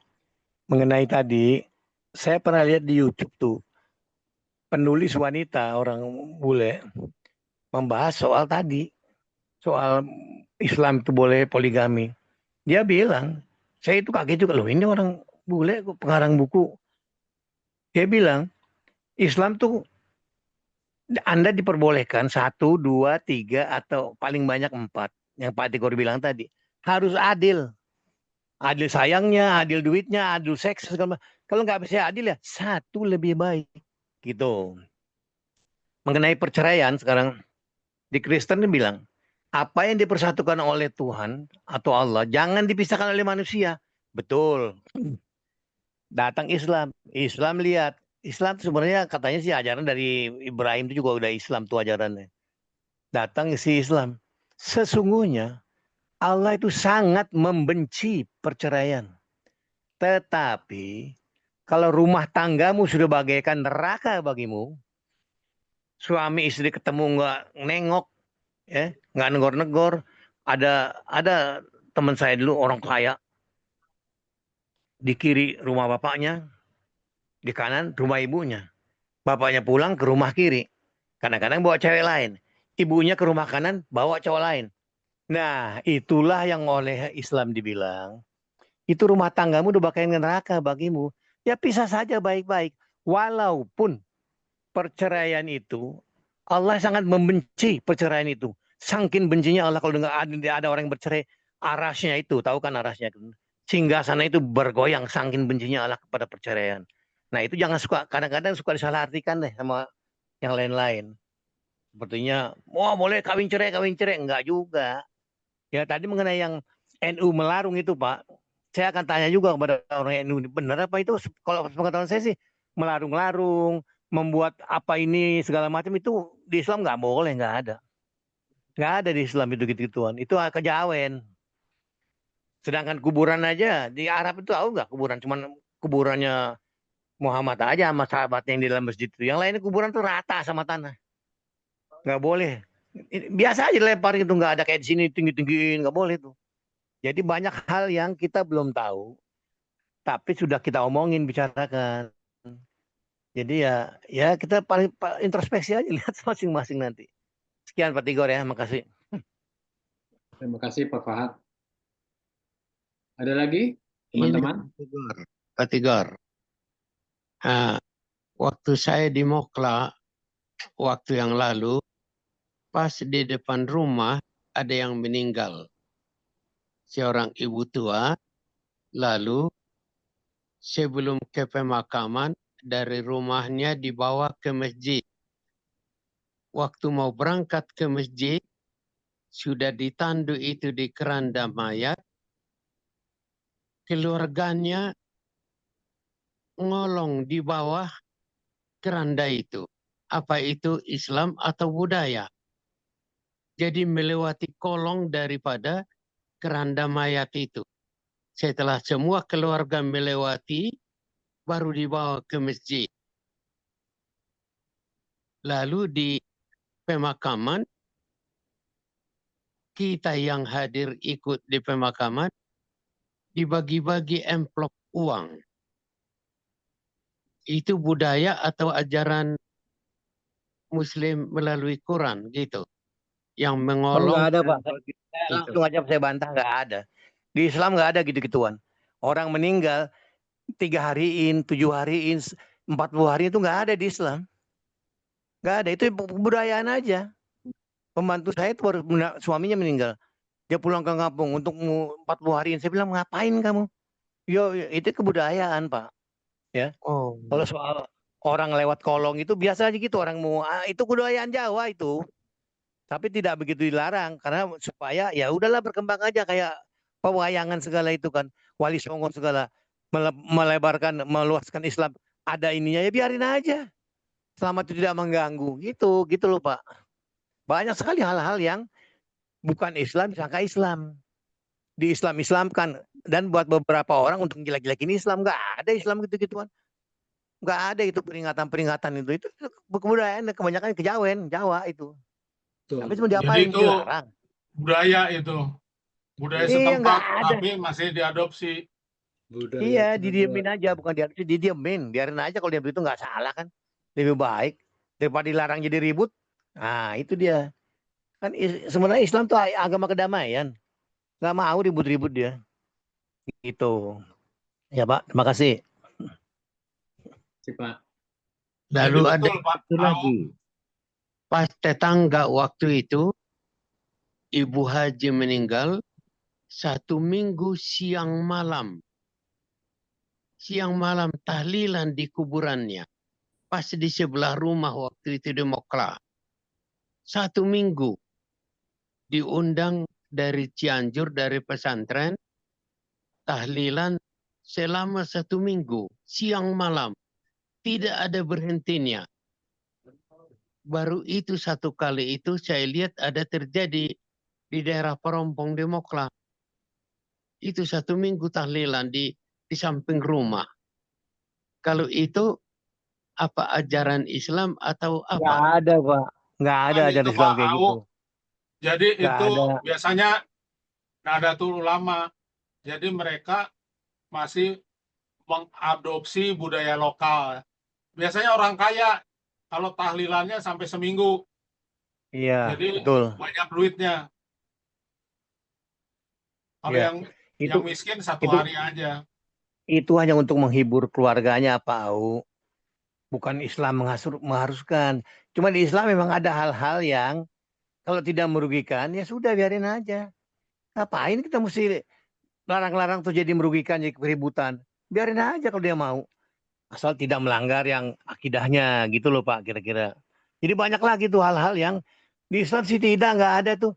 Mengenai tadi, saya pernah lihat di YouTube tuh, penulis wanita orang bule membahas soal tadi, soal Islam itu boleh poligami. Dia bilang, saya itu kaget juga loh, ini orang bule pengarang buku. Dia bilang, Islam tuh Anda diperbolehkan 1, 2, 3 atau paling banyak 4. Yang Pak Tigor bilang tadi, harus adil. Adil sayangnya, adil duitnya, adil seks. Kalau nggak bisa adil ya, 1 lebih baik. Gitu. Mengenai perceraian sekarang, di Kristen bilang, apa yang dipersatukan oleh Tuhan atau Allah, jangan dipisahkan oleh manusia. Betul. Datang Islam. Islam lihat. Islam sebenarnya katanya sih ajaran dari Ibrahim itu juga udah Islam tuh ajarannya. Datang si Islam. Sesungguhnya Allah itu sangat membenci perceraian. Tetapi kalau rumah tanggamu sudah bagaikan neraka bagimu, suami istri ketemu nggak nengok, ya, nggak negor-negor. Ada teman saya dulu orang kaya, di kiri rumah bapaknya, di kanan rumah ibunya. Bapaknya pulang ke rumah kiri, kadang-kadang bawa cewek lain. Ibunya ke rumah kanan bawa cowok lain. Nah, itulah yang oleh Islam dibilang, itu rumah tanggamu udah bakal neraka bagimu. Ya pisah saja baik-baik. Walaupun perceraian itu, Allah sangat membenci perceraian itu. Saking bencinya Allah kalau ada orang yang bercerai, arasnya itu, tahu kan arasnya? Singgasana itu bergoyang saking bencinya Allah kepada perceraian. Nah itu jangan suka, kadang-kadang suka disalahartikan deh sama yang lain-lain. Sepertinya, wah boleh kawin cerai, enggak juga. Ya tadi mengenai yang NU melarung itu Pak, saya akan tanya juga kepada orang NU, benar apa itu? Kalau pengetahuan saya sih melarung-larung, membuat apa ini segala macam itu di Islam nggak boleh, nggak ada. Nggak ada di Islam itu gitu-gituan. Itu kejawen. Sedangkan kuburan aja di Arab itu tahu nggak kuburan? Cuman kuburannya Muhammad aja sama sahabatnya yang di dalam masjid itu. Yang lainnya kuburan tuh rata sama tanah. Nggak boleh. Biasa aja lempar itu, nggak ada kayak di sini tinggi-tinggiin, nggak boleh tuh. Jadi banyak hal yang kita belum tahu, tapi sudah kita omongin, bicarakan. Jadi ya kita paling introspeksi aja, lihat masing-masing nanti. Sekian Pak Tigor ya, makasih. Terima kasih Pak Fahad. Ada lagi teman-teman? Pak Tigor. Waktu saya di Mokla, waktu yang lalu, pas di depan rumah ada yang meninggal. Seorang ibu tua, lalu sebelum ke pemakaman, dari rumahnya dibawa ke masjid. Waktu mau berangkat ke masjid, sudah ditandu itu di keranda mayat, keluarganya ngolong di bawah keranda itu. Apa itu Islam atau budaya? Jadi melewati kolong daripada keranda mayat itu. Setelah semua keluarga melewati, baru dibawa ke masjid. Lalu di pemakaman, kita yang hadir ikut di pemakaman dibagi-bagi amplop uang. Itu budaya atau ajaran Muslim melalui Quran gitu, yang Oh, mengolong. nggak ada, Pak. Itu. Langsung aja saya bantah, nggak ada. Di Islam nggak ada gitu-gituan. Orang meninggal 3 hariin, 7 hariin, 40 hari itu nggak ada di Islam. Nggak ada, itu kebudayaan aja. Pembantu saya itu baru suaminya meninggal. Dia pulang ke kampung untuk 40 hariin. Saya bilang, ngapain kamu? Yo, itu kebudayaan, Pak. Ya. Oh. Kalau soal orang lewat kolong itu biasa aja gitu, orang mau itu kebudayaan Jawa itu. Tapi tidak begitu dilarang karena supaya ya udahlah berkembang aja kayak pewayangan segala itu kan, Wali Songo segala melebarkan, meluaskan Islam, ada ininya ya biarin aja. Selama itu tidak mengganggu gitu loh Pak. Banyak sekali hal-hal yang bukan Islam disangka Islam. Di-Islam-Islamkan, dan buat beberapa orang untuk jelek-jelekin Islam. Nggak ada Islam gitu-gituan. Nggak ada itu peringatan-peringatan itu kebudayaan kebanyakan kejawen Jawa itu. Tapi cuma Jadi diapain, itu dilarang. budaya itu. Budaya Iya, setempat nggak ada. tapi masih diadopsi. Iya, didiemin aja, bukan diadopsi, didiemin. Biarin aja, kalau dia begitu nggak salah kan. Lebih baik daripada dilarang jadi ribut. Nah, itu dia. Kan sebenarnya Islam tuh agama kedamaian. Nggak mau ribut-ribut dia. Gitu. Ya Pak, terima kasih. Pak. Lalu Jadi ada betul, Pak. satu lagi. Pas tetangga waktu itu, Ibu Haji meninggal 1 minggu siang malam. Siang malam tahlilan di kuburannya. Pas di sebelah rumah waktu itu di Mokla. 1 minggu. Diundang dari Cianjur, dari pesantren. Tahlilan selama 1 minggu. Siang malam. Tidak ada berhentinya. Baru itu 1 kali itu saya lihat ada terjadi di daerah Perompong di Mokla. Itu 1 minggu tahlilan di samping rumah. Kalau itu apa ajaran Islam atau apa? Nggak ada Pak. Nggak ada Kan ajaran itu, Islam Pak, kayak Au. gitu. Jadi Nggak itu ada. biasanya Nahdlatul Ulama. Jadi mereka masih mengadopsi budaya lokal. Biasanya orang kaya kalau tahlilannya sampai seminggu. Iya, Jadi betul. banyak duitnya. Kalau Iya. yang miskin 1 itu hari aja. itu hanya untuk menghibur keluarganya, Pak Au. Bukan Islam mengharuskan. Cuma di Islam memang ada hal-hal yang kalau tidak merugikan, ya sudah biarin aja. Ngapain kita mesti larang-larang tuh jadi merugikan, jadi keributan. Biarin aja kalau dia mau. Asal tidak melanggar yang akidahnya gitu loh Pak, kira-kira. Jadi banyak lagi tuh hal-hal yang di Islam sih nggak ada tuh.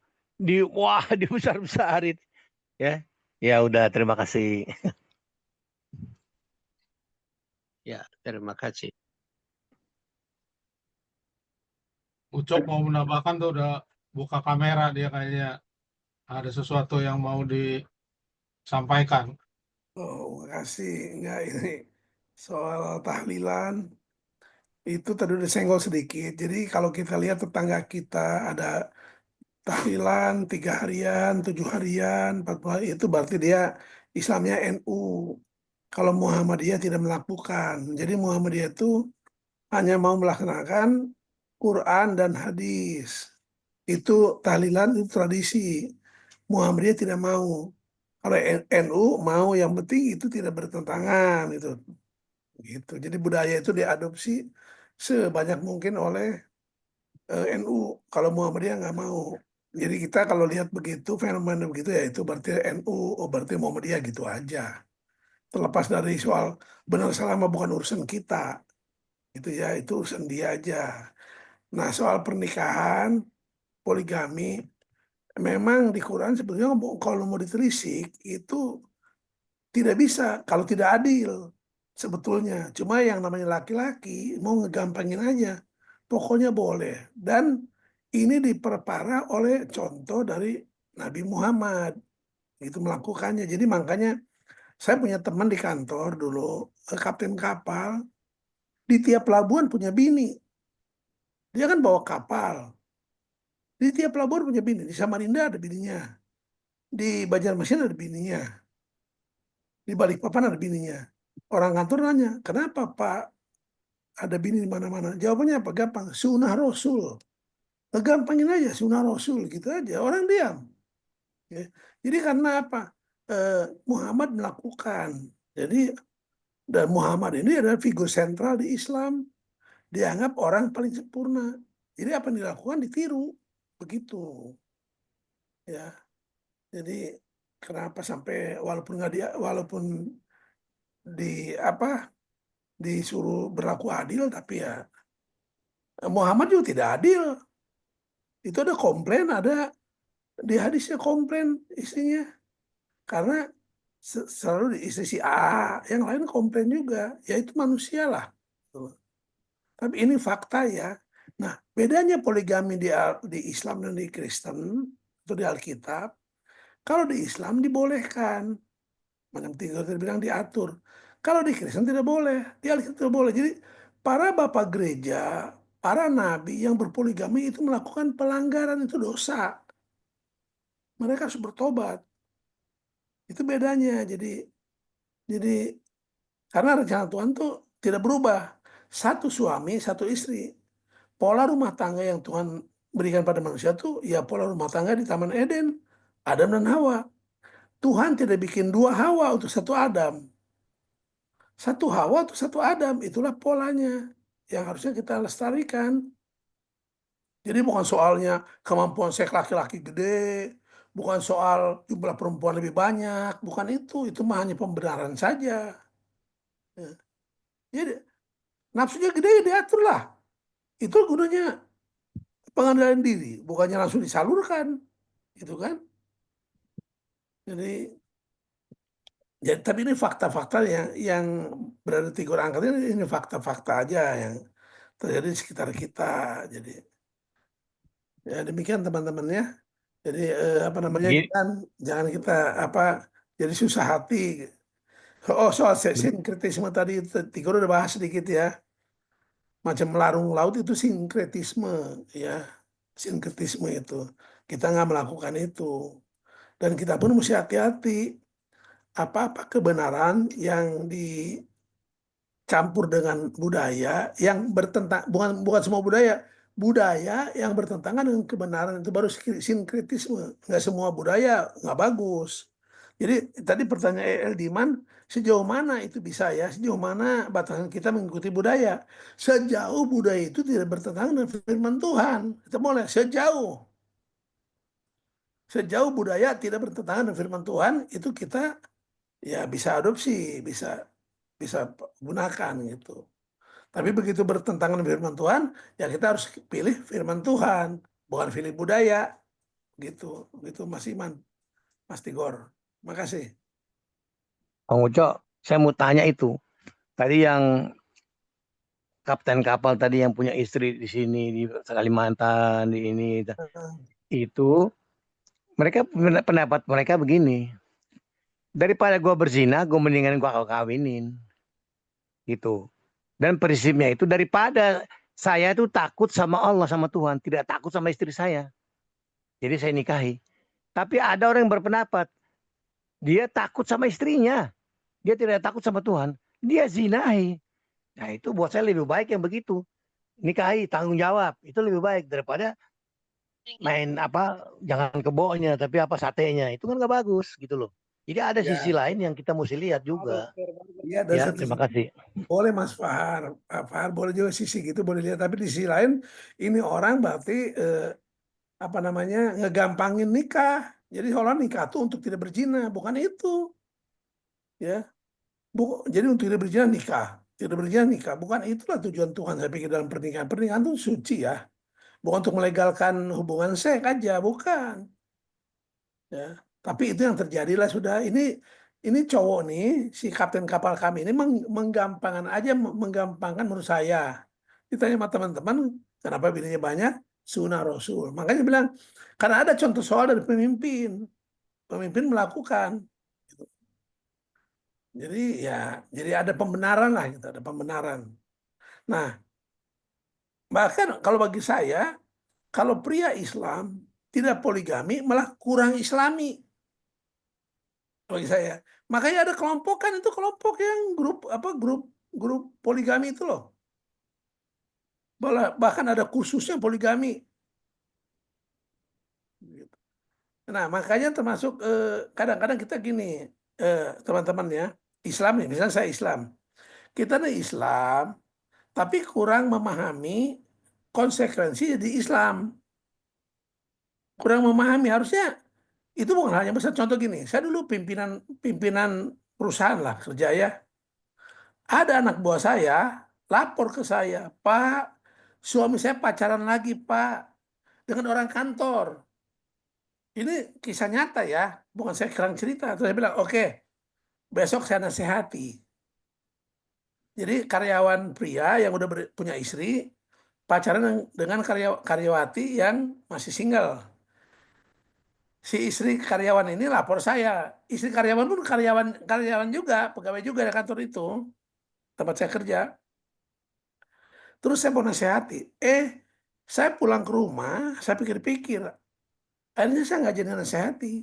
Wah, dibesar-besarin. Ya udah, terima kasih. Ya, terima kasih. Ucok mau menambahkan tuh udah buka kamera dia kayaknya. Ada sesuatu yang mau disampaikan. Oh, makasih. Enggak, ini soal tahlilan itu tadi udah senggol sedikit. Jadi kalau kita lihat tetangga kita ada tahlilan 3 harian, 7 harian, 40 hari, itu berarti dia Islamnya NU. Kalau Muhammadiyah tidak melakukan. Jadi Muhammadiyah itu hanya mau melaksanakan Quran dan hadis. Itu tahlilan, itu tradisi. Muhammadiyah tidak mau. Kalau NU mau, yang penting itu tidak bertentangan itu. Gitu. Jadi budaya itu diadopsi sebanyak mungkin oleh NU. Kalau Muhammadiyah nggak mau. Jadi kita kalau lihat begitu, fenomena begitu ya itu berarti NU, berarti Muhammadiyah gitu aja. Terlepas dari soal benar salah bukan urusan kita. Itu ya, itu urusan dia aja. Nah, soal pernikahan, poligami, memang di Quran sebetulnya kalau mau ditelisik itu tidak bisa kalau tidak adil sebetulnya. Cuma yang namanya laki-laki mau ngegampangin aja. Pokoknya boleh. Dan ini diperparah oleh contoh dari Nabi Muhammad. Itu melakukannya. Jadi makanya saya punya teman di kantor dulu, kapten kapal, di tiap pelabuhan punya bini. Dia kan bawa kapal. Di tiap pelabuhan punya bini. Di Samarinda ada bininya. Di Banjarmasin ada bininya. Di Balikpapan ada bininya. Orang kantor nanya, kenapa Pak ada bini di mana-mana? Jawabannya apa? Gampang. Sunnah Rasul. Gampangin aja, sunnah Rasul gitu aja. Orang diam. Ya. Jadi karena apa? Muhammad melakukan. Jadi dan Muhammad ini adalah figur sentral di Islam. Dianggap orang paling sempurna. Jadi apa yang dilakukan ditiru. Begitu. Ya. Jadi kenapa sampai walaupun nggak dia walaupun disuruh berlaku adil, tapi ya Muhammad juga tidak adil. Itu ada komplain, ada di hadisnya komplain istrinya, karena selalu di istri si A, yang lain komplain juga, ya itu manusia lah. Tapi ini fakta ya. Nah, bedanya poligami di Islam dan di Kristen atau di Alkitab, kalau di Islam dibolehkan, macam tiga tadi bilang diatur. Kalau di Kristen tidak boleh, di Alkitab tidak boleh. Jadi para bapak gereja, para nabi yang berpoligami itu melakukan pelanggaran, itu dosa. Mereka harus bertobat. Itu bedanya. Jadi karena rencana Tuhan tuh tidak berubah. Satu suami, satu istri. Pola rumah tangga yang Tuhan berikan pada manusia tuh ya pola rumah tangga di Taman Eden, Adam dan Hawa. Tuhan tidak bikin dua Hawa untuk satu Adam. Satu Hawa untuk satu Adam, itulah polanya yang harusnya kita lestarikan. Jadi bukan soalnya kemampuan seks laki-laki gede, bukan soal jumlah perempuan lebih banyak, bukan itu mah hanya pembenaran saja. Ya. Jadi nafsunya gede ya diatur lah. Itu gunanya pengendalian diri, bukannya langsung disalurkan, gitu kan? Jadi tapi ini fakta-fakta yang berada di Quran ini fakta-fakta aja yang terjadi di sekitar kita. Jadi ya demikian teman-teman ya. Jadi jangan kita jadi susah hati. Oh, soal sinkretisme tadi Tigor udah bahas sedikit ya. Macam melarung laut itu sinkretisme ya. Sinkretisme itu. Kita nggak melakukan itu. Dan kita pun mesti hati-hati. Apa-apa kebenaran yang dicampur dengan budaya yang bertentangan, bukan semua budaya yang bertentangan dengan kebenaran itu baru sinkretisme. Nggak semua budaya nggak bagus. Jadi tadi pertanyaan Eldiman, sejauh mana itu bisa ya? Sejauh mana batasan kita mengikuti budaya? Sejauh budaya itu tidak bertentangan dengan firman Tuhan, kita boleh sejauh budaya tidak bertentangan dengan firman Tuhan, itu kita ya bisa adopsi, bisa gunakan gitu. Tapi begitu bertentangan dengan firman Tuhan, ya kita harus pilih firman Tuhan, bukan pilih budaya. Gitu Mas Iman, Mas Tigor. Makasih. Bang Uco, saya mau tanya itu. Tadi yang kapten kapal tadi yang punya istri di sini, di Kalimantan, di ini. Itu, mereka pendapat mereka begini. Daripada gue berzina, gue mendingan gue kawinin. Gitu. Dan prinsipnya itu daripada saya itu takut sama Allah, sama Tuhan. Tidak takut sama istri saya. Jadi saya nikahi. Tapi ada orang yang berpendapat. Dia takut sama istrinya. Dia tidak takut sama Tuhan. Dia zinahi. Nah itu buat saya lebih baik yang begitu. Nikahi, tanggung jawab. Itu lebih baik daripada main jangan kebohnya, tapi satenya. Itu kan gak bagus gitu loh. Jadi ada sisi lain yang kita mesti lihat juga. Ya, Terima kasih. Boleh Mas Fahar. Fahar boleh juga sisi gitu, boleh lihat. Tapi di sisi lain, ini orang berarti ngegampangin nikah. Jadi seolah nikah itu untuk tidak berzina, bukan itu. Ya. Jadi untuk tidak berzina nikah. Tidak berzina nikah, bukan itulah tujuan Tuhan saya pikir dalam pernikahan. Pernikahan itu suci ya. Bukan untuk melegalkan hubungan seks aja, bukan. Ya. Tapi itu yang terjadilah sudah. Ini cowok nih, si kapten kapal kami ini menggampangkan menurut saya. Ditanya sama teman-teman, kenapa bininya banyak? Sunnah Rasul. Makanya bilang, karena ada contoh soal dari pemimpin. Pemimpin melakukan. Gitu. Jadi ada pembenaran lah, gitu, ada pembenaran. Nah, bahkan kalau bagi saya, Kalau pria Islam tidak poligami malah kurang Islami bagi saya. Makanya ada kelompokan, itu kelompok yang grup poligami itu loh. Bahkan ada khususnya poligami. Nah, makanya termasuk kadang-kadang kita gini, teman-teman ya, Islam nih, misalnya saya Islam. Kita nih Islam, tapi kurang memahami konsekuensi di Islam. Kurang memahami, harusnya itu bukan hal yang besar. Contoh gini, saya dulu pimpinan perusahaan lah kerja ya. Ada anak buah saya lapor ke saya, Pak, suami saya pacaran lagi Pak dengan orang kantor. Ini kisah nyata ya, bukan saya kerang cerita. Terus saya bilang, oke, besok saya nasihati. Jadi karyawan pria yang udah punya istri pacaran dengan karyawati yang masih single. Si istri karyawan ini lapor saya. Istri karyawan pun karyawan juga, pegawai juga di kantor itu, tempat saya kerja. Terus saya mau nasihati. Saya pulang ke rumah, saya pikir-pikir. Akhirnya saya nggak jadi nasihati.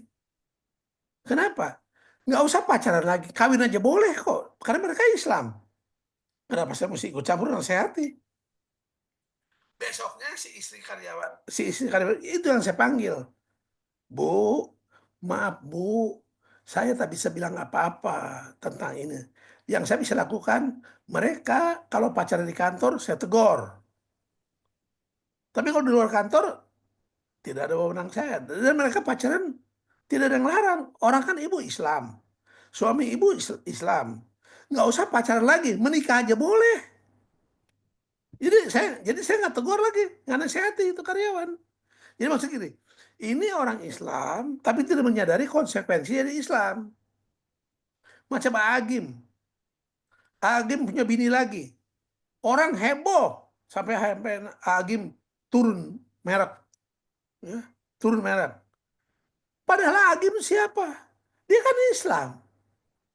Kenapa? Nggak usah pacaran lagi, kawin aja boleh kok. Karena mereka Islam. Kenapa saya mesti ikut campur nasihati? Besoknya si istri karyawan itu yang saya panggil. Bu, maaf Bu, saya tak bisa bilang apa-apa tentang ini. Yang saya bisa lakukan, mereka kalau pacaran di kantor, saya tegur. Tapi kalau di luar kantor, tidak ada wewenang saya. Dan mereka pacaran, tidak ada yang larang. Orang kan ibu Islam. Suami ibu Islam. Nggak usah pacaran lagi, menikah aja boleh. Jadi saya nggak tegur lagi, nggak nasihati itu karyawan. Jadi maksud gini, ini orang Islam, tapi tidak menyadari konsekuensi dari Islam. Macam Agim. Agim punya bini lagi. Orang heboh sampai Agim turun merek. Ya, turun merek. Padahal Agim siapa? Dia kan Islam.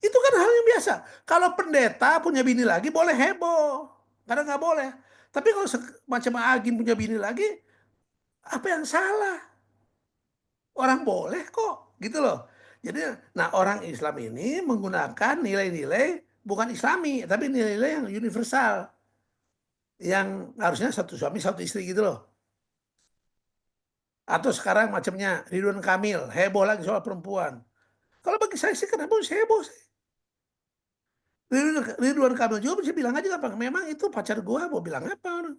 Itu kan hal yang biasa. Kalau pendeta punya bini lagi boleh heboh. Karena nggak boleh. Tapi kalau macam Agim punya bini lagi, apa yang salah? Orang boleh kok, gitu loh. Jadi, nah orang Islam ini menggunakan nilai-nilai bukan Islami, tapi nilai-nilai yang universal, yang harusnya satu suami satu istri gitu loh. Atau sekarang macamnya Ridwan Kamil heboh lagi soal perempuan. Kalau bagi saya sih kenapa harus heboh sih? Ridwan Kamil juga bisa bilang aja apa? Memang itu pacar gua, mau bilang apa orang?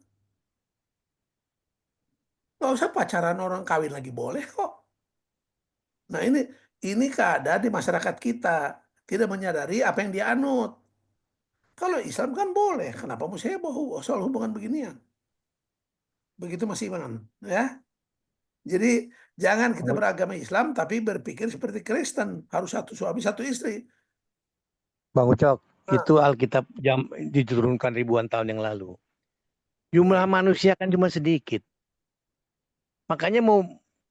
Nggak usah pacaran orang kawin lagi boleh kok. Nah ini keadaan di masyarakat kita tidak menyadari apa yang dia anut. Kalau Islam kan boleh, kenapa mesti heboh soal hubungan beginian? Begitu Mas Iman, ya. Jadi jangan kita beragama Islam tapi berpikir seperti Kristen, harus satu suami satu istri. Bang Ucok, itu Alkitab diturunkan ribuan tahun yang lalu. Jumlah manusia kan cuma sedikit. Makanya mau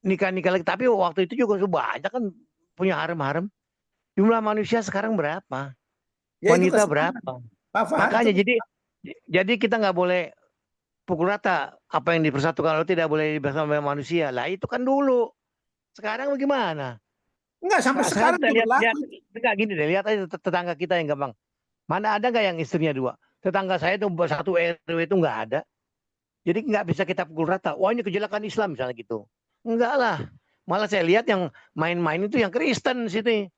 nikah-nikah lagi. Tapi waktu itu juga banyak kan punya harem-harem. Jumlah manusia sekarang berapa? Ya, wanita berapa? Makanya jadi kita nggak boleh pukul rata apa yang dipersatukan Allah tidak boleh bersama manusia. Lah itu kan dulu. Sekarang bagaimana? Enggak sampai sekarang enggak gini deh, lihat aja tetangga kita yang gampang. Mana ada nggak yang istrinya dua? Tetangga saya itu satu RW itu nggak ada. Jadi nggak bisa kita pukul rata. Wah ini kejelekan Islam misalnya gitu. Enggak lah. Malah saya lihat yang main-main itu yang Kristen situ.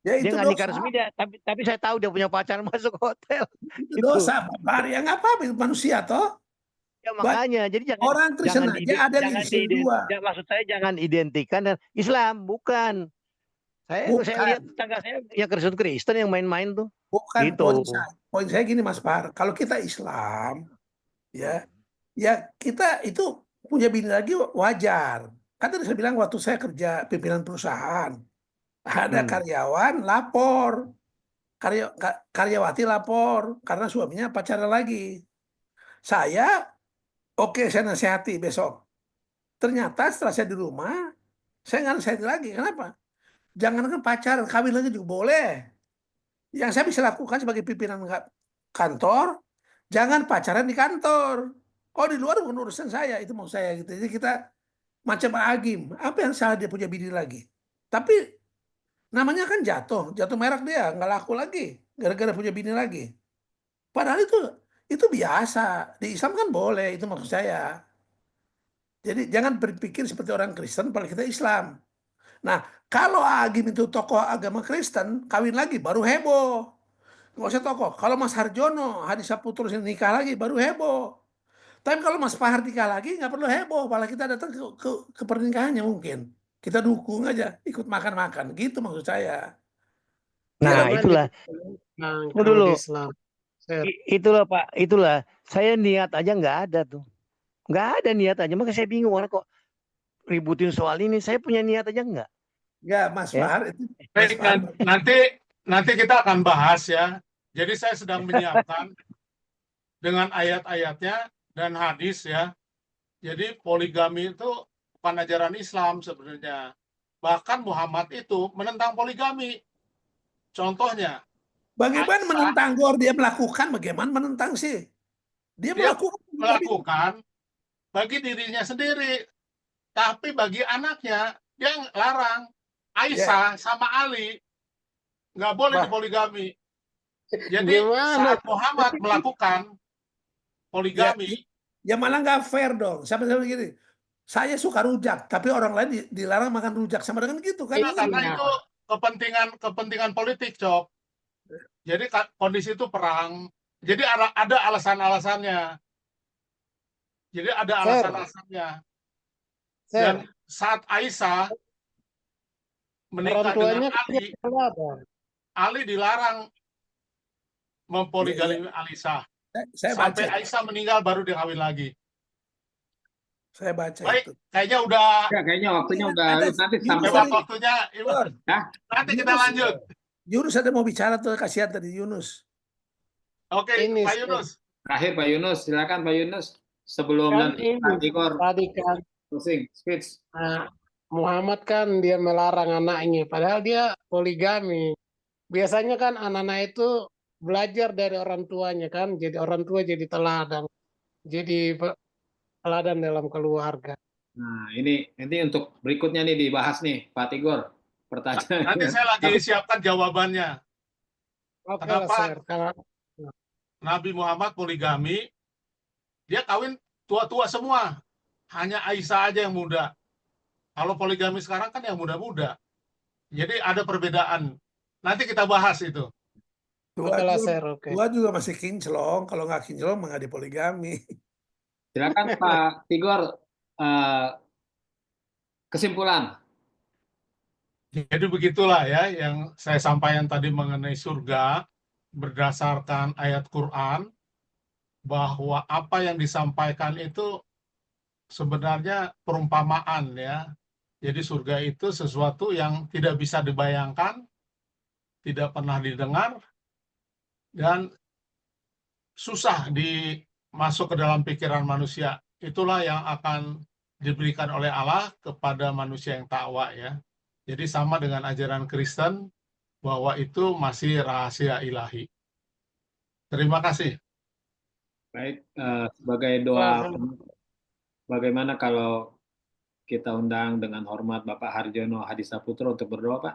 Ya, dia nggak nikah resmi dia, tapi saya tahu dia punya pacar masuk hotel. Itu dosa, Pak. Ya nggak apa-apa, manusia toh. Ya makanya, jadi jangan orang Kristen aja ada yang istri dua. Maksud saya jangan identikan dengan Islam, bukan. Saya lihat tetangga saya yang Kristen yang main-main tuh. Bukan gitu. Poin saya gini Mas Par, kalau kita Islam, ya kita itu punya bini lagi wajar. Kan tadi saya bilang waktu saya kerja pimpinan perusahaan, ada karyawan lapor, karyawati lapor karena suaminya pacaran lagi. Saya nasihati besok. Ternyata setelah saya di rumah, saya nggak nasihati lagi. Kenapa? Jangankan pacaran, kawin lagi juga boleh. Yang saya bisa lakukan sebagai pimpinan kantor, jangan pacaran di kantor. Oh di luar bukan urusan saya, itu mau saya gitu. Jadi kita macam Agim, apa yang salah dia punya bini lagi? Tapi namanya kan jatuh merek dia, nggak laku lagi, gara-gara punya bini lagi. Padahal itu biasa, di Islam kan boleh, itu maksud saya. Jadi jangan berpikir seperti orang Kristen, padahal kita Islam. Nah, kalau Agim itu tokoh agama Kristen, kawin lagi baru heboh. Nggak usah tokoh. Kalau Mas Harjono, Hadi Saputra nikah lagi baru heboh. Tapi kalau Mas Pahar nikah lagi nggak perlu heboh, malah kita datang ke pernikahannya mungkin. Kita dukung aja, ikut makan-makan. Gitu maksud saya. Nah, itulah. Tunggu dulu. Itulah Pak, itulah. Saya niat aja nggak ada tuh. Nggak ada niat aja. Makanya saya bingung orang kok ributin soal ini. Saya punya niat aja nggak? Nggak, Mas Ya. Pahar itu. Baik, nanti kita akan bahas ya. Jadi saya sedang menyiapkan dengan ayat-ayatnya dan hadis ya. Jadi poligami itu bukan ajaran Islam sebenarnya. Bahkan Muhammad itu menentang poligami. Contohnya, Bagaimana menentang Gor? Dia melakukan, bagaimana menentang sih? Dia melakukan bagi dirinya sendiri. Tapi bagi anaknya, dia larang. Aisyah sama Ali nggak boleh dipoligami. Jadi saat Muhammad melakukan poligami, ya malah nggak fair dong. Sama begini, saya suka rujak, tapi orang lain dilarang makan rujak, sama dengan gitu kan? iya, karena itu kepentingan politik, Cok. Jadi kondisi itu perang. Jadi ada alasan-alasannya. Jadi ada alasan-alasannya. Dan saat Aisyah menikah dengan Ali dilarang mempoligami Aisyah. Sampai Aisyah meninggal baru dia kawin lagi. Saya baca Baik, itu. kayaknya udah. Ya, kayaknya waktunya udah habis. Nanti sampai waktunya. Nanti kita lanjut. Yunus ada mau bicara tuh, kasihan tadi Yunus. Oke, Pak Yunus. Terakhir Pak Yunus, silakan Pak Yunus. Sebelum nanti Pak Tigor Tadi kan closing speech. Muhammad kan dia melarang anaknya, padahal dia poligami. Biasanya kan anak-anak itu belajar dari orang tuanya kan, jadi orang tua jadi teladan. Jadi teladan dalam keluarga. Nah, ini untuk berikutnya nih dibahas nih, Pak Tigor. Pertanyaan. Nanti saya lagi siapkan jawabannya. Oke, Kenapa Nabi Muhammad poligami? Dia kawin tua-tua semua. Hanya Aisyah aja yang muda. Kalau poligami sekarang kan yang muda-muda. Jadi ada perbedaan. Nanti kita bahas itu. Tua juga masih kinclong. Kalau nggak kinclong, nggak dipoligami. Silakan Pak Tigor, kesimpulan. Jadi begitulah ya yang saya sampaikan tadi mengenai surga berdasarkan ayat Quran, bahwa apa yang disampaikan itu sebenarnya perumpamaan ya. Jadi surga itu sesuatu yang tidak bisa dibayangkan, tidak pernah didengar, dan susah masuk ke dalam pikiran manusia. Itulah yang akan diberikan oleh Allah kepada manusia yang takwa ya. Jadi sama dengan ajaran Kristen bahwa itu masih rahasia ilahi. Terima kasih. Baik, sebagai doa, bagaimana kalau kita undang dengan hormat Bapak Harjono Hadi Saputra untuk berdoa, Pak?